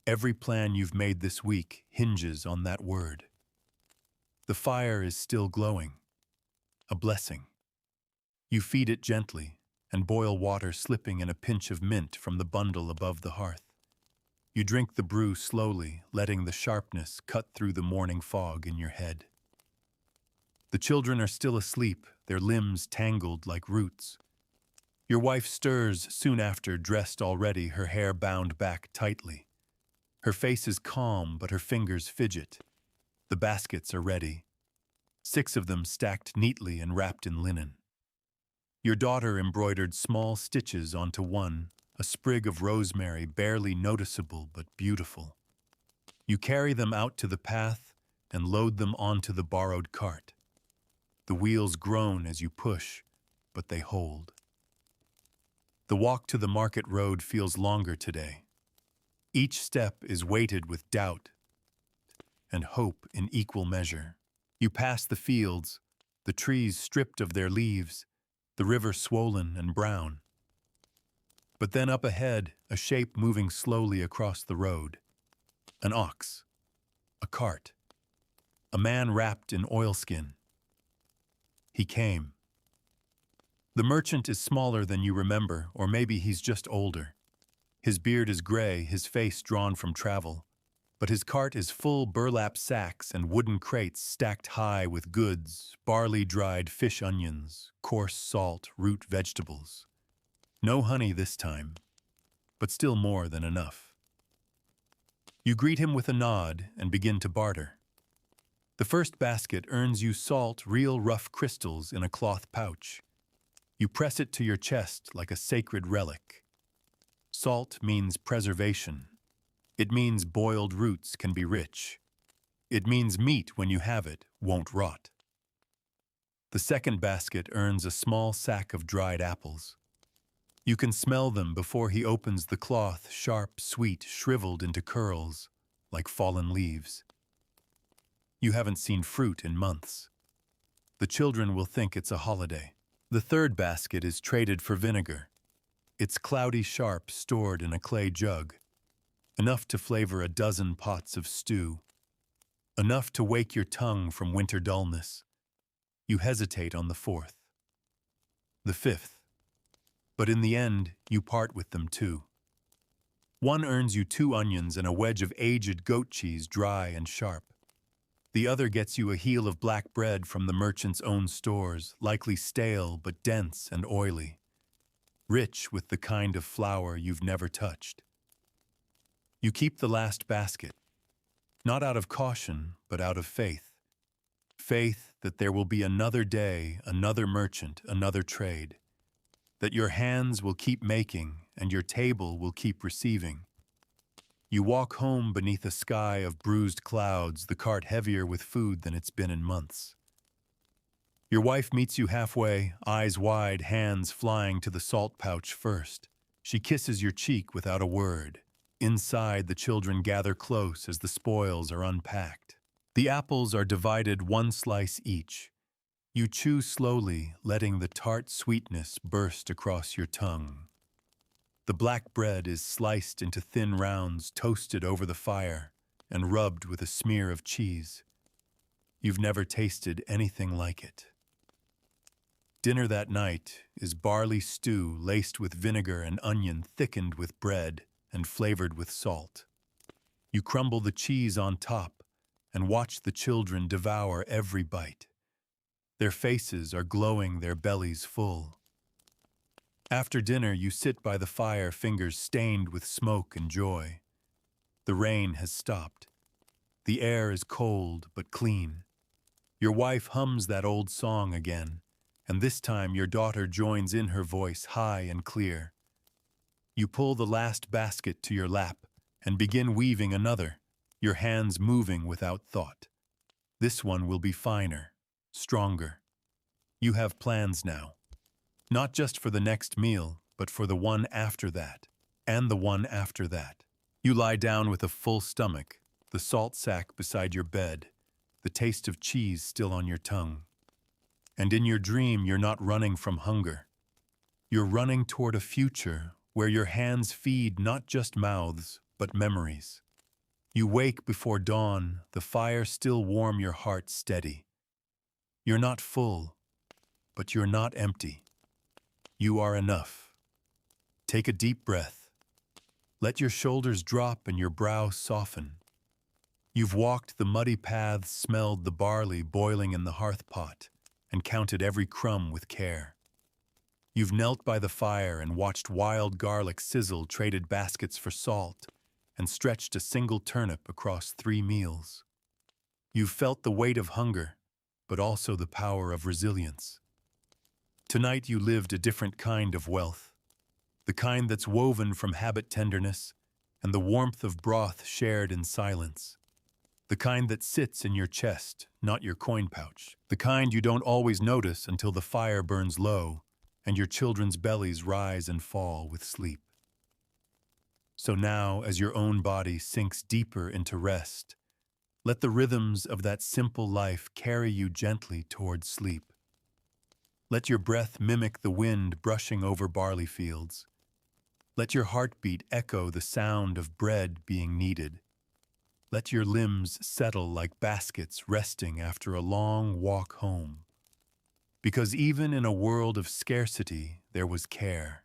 Every plan you've made this week hinges on that word. The fire is still glowing, a blessing. You feed it gently and boil water slipping in a pinch of mint from the bundle above the hearth. You drink the brew slowly, letting the sharpness cut through the morning fog in your head. The children are still asleep, their limbs tangled like roots. Your wife stirs soon after, dressed already, her hair bound back tightly. Her face is calm, but her fingers fidget. The baskets are ready, 6 of them stacked neatly and wrapped in linen. Your daughter embroidered small stitches onto one, a sprig of rosemary barely noticeable but beautiful. You carry them out to the path and load them onto the borrowed cart. The wheels groan as you push, but they hold. The walk to the market road feels longer today. Each step is weighted with doubt and hope in equal measure. You pass the fields, the trees stripped of their leaves, the river swollen and brown. But then up ahead, a shape moving slowly across the road. An ox, a cart, a man wrapped in oilskin. He came. The merchant is smaller than you remember, or maybe he's just older. His beard is gray, his face drawn from travel, but his cart is full burlap sacks and wooden crates stacked high with goods, barley, dried fish, onions, coarse salt, root vegetables. No honey this time, but still more than enough. You greet him with a nod and begin to barter. The first basket earns you salt, real rough crystals in a cloth pouch. You press it to your chest like a sacred relic. Salt means preservation. It means boiled roots can be rich. It means meat, when you have it, won't rot. The second basket earns a small sack of dried apples. You can smell them before he opens the cloth, sharp, sweet, shriveled into curls, like fallen leaves. You haven't seen fruit in months. The children will think it's a holiday. The third basket is traded for vinegar. It's cloudy sharp, stored in a clay jug. Enough to flavor a dozen pots of stew. Enough to wake your tongue from winter dullness. You hesitate on the fourth. The fifth. But in the end, you part with them too. One earns you 2 onions and a wedge of aged goat cheese, dry and sharp. The other gets you a heel of black bread from the merchant's own stores, likely stale but dense and oily, rich with the kind of flour you've never touched. You keep the last basket, not out of caution, but out of faith. Faith that there will be another day, another merchant, another trade. That your hands will keep making and your table will keep receiving. You walk home beneath a sky of bruised clouds, the cart heavier with food than it's been in months. Your wife meets you halfway, eyes wide, hands flying to the salt pouch first. She kisses your cheek without a word. Inside, the children gather close as the spoils are unpacked. The apples are divided 1 slice each. You chew slowly, letting the tart sweetness burst across your tongue. The black bread is sliced into thin rounds, toasted over the fire, and rubbed with a smear of cheese. You've never tasted anything like it. Dinner that night is barley stew laced with vinegar and onion, thickened with bread and flavored with salt. You crumble the cheese on top and watch the children devour every bite. Their faces are glowing, their bellies full. After dinner, you sit by the fire, fingers stained with smoke and joy. The rain has stopped. The air is cold but clean. Your wife hums that old song again, and this time your daughter joins in, her voice high and clear. You pull the last basket to your lap and begin weaving another, your hands moving without thought. This one will be finer, stronger. You have plans now, not just for the next meal, but for the one after that, and the one after that. You lie down with a full stomach, the salt sack beside your bed, the taste of cheese still on your tongue. And in your dream, you're not running from hunger. You're running toward a future where your hands feed not just mouths, but memories. You wake before dawn, the fire still warm, your heart steady. You're not full, but you're not empty. You are enough. Take a deep breath. Let your shoulders drop and your brow soften. You've walked the muddy paths, smelled the barley boiling in the hearth pot, and counted every crumb with care. You've knelt by the fire and watched wild garlic sizzle, traded baskets for salt, and stretched a single turnip across 3 meals. You've felt the weight of hunger, but also the power of resilience. Tonight you lived a different kind of wealth, the kind that's woven from habit, tenderness, and the warmth of broth shared in silence. The kind that sits in your chest, not your coin pouch. The kind you don't always notice until the fire burns low and your children's bellies rise and fall with sleep. So now, as your own body sinks deeper into rest, let the rhythms of that simple life carry you gently towards sleep. Let your breath mimic the wind brushing over barley fields. Let your heartbeat echo the sound of bread being kneaded. Let your limbs settle like baskets resting after a long walk home. Because even in a world of scarcity, there was care.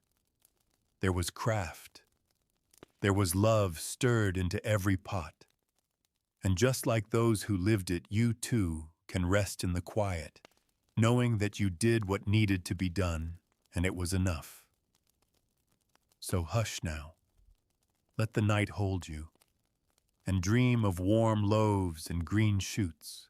There was craft. There was love stirred into every pot. And just like those who lived it, you too can rest in the quiet, knowing that you did what needed to be done, and it was enough. So hush now. Let the night hold you, and dream of warm loaves and green shoots.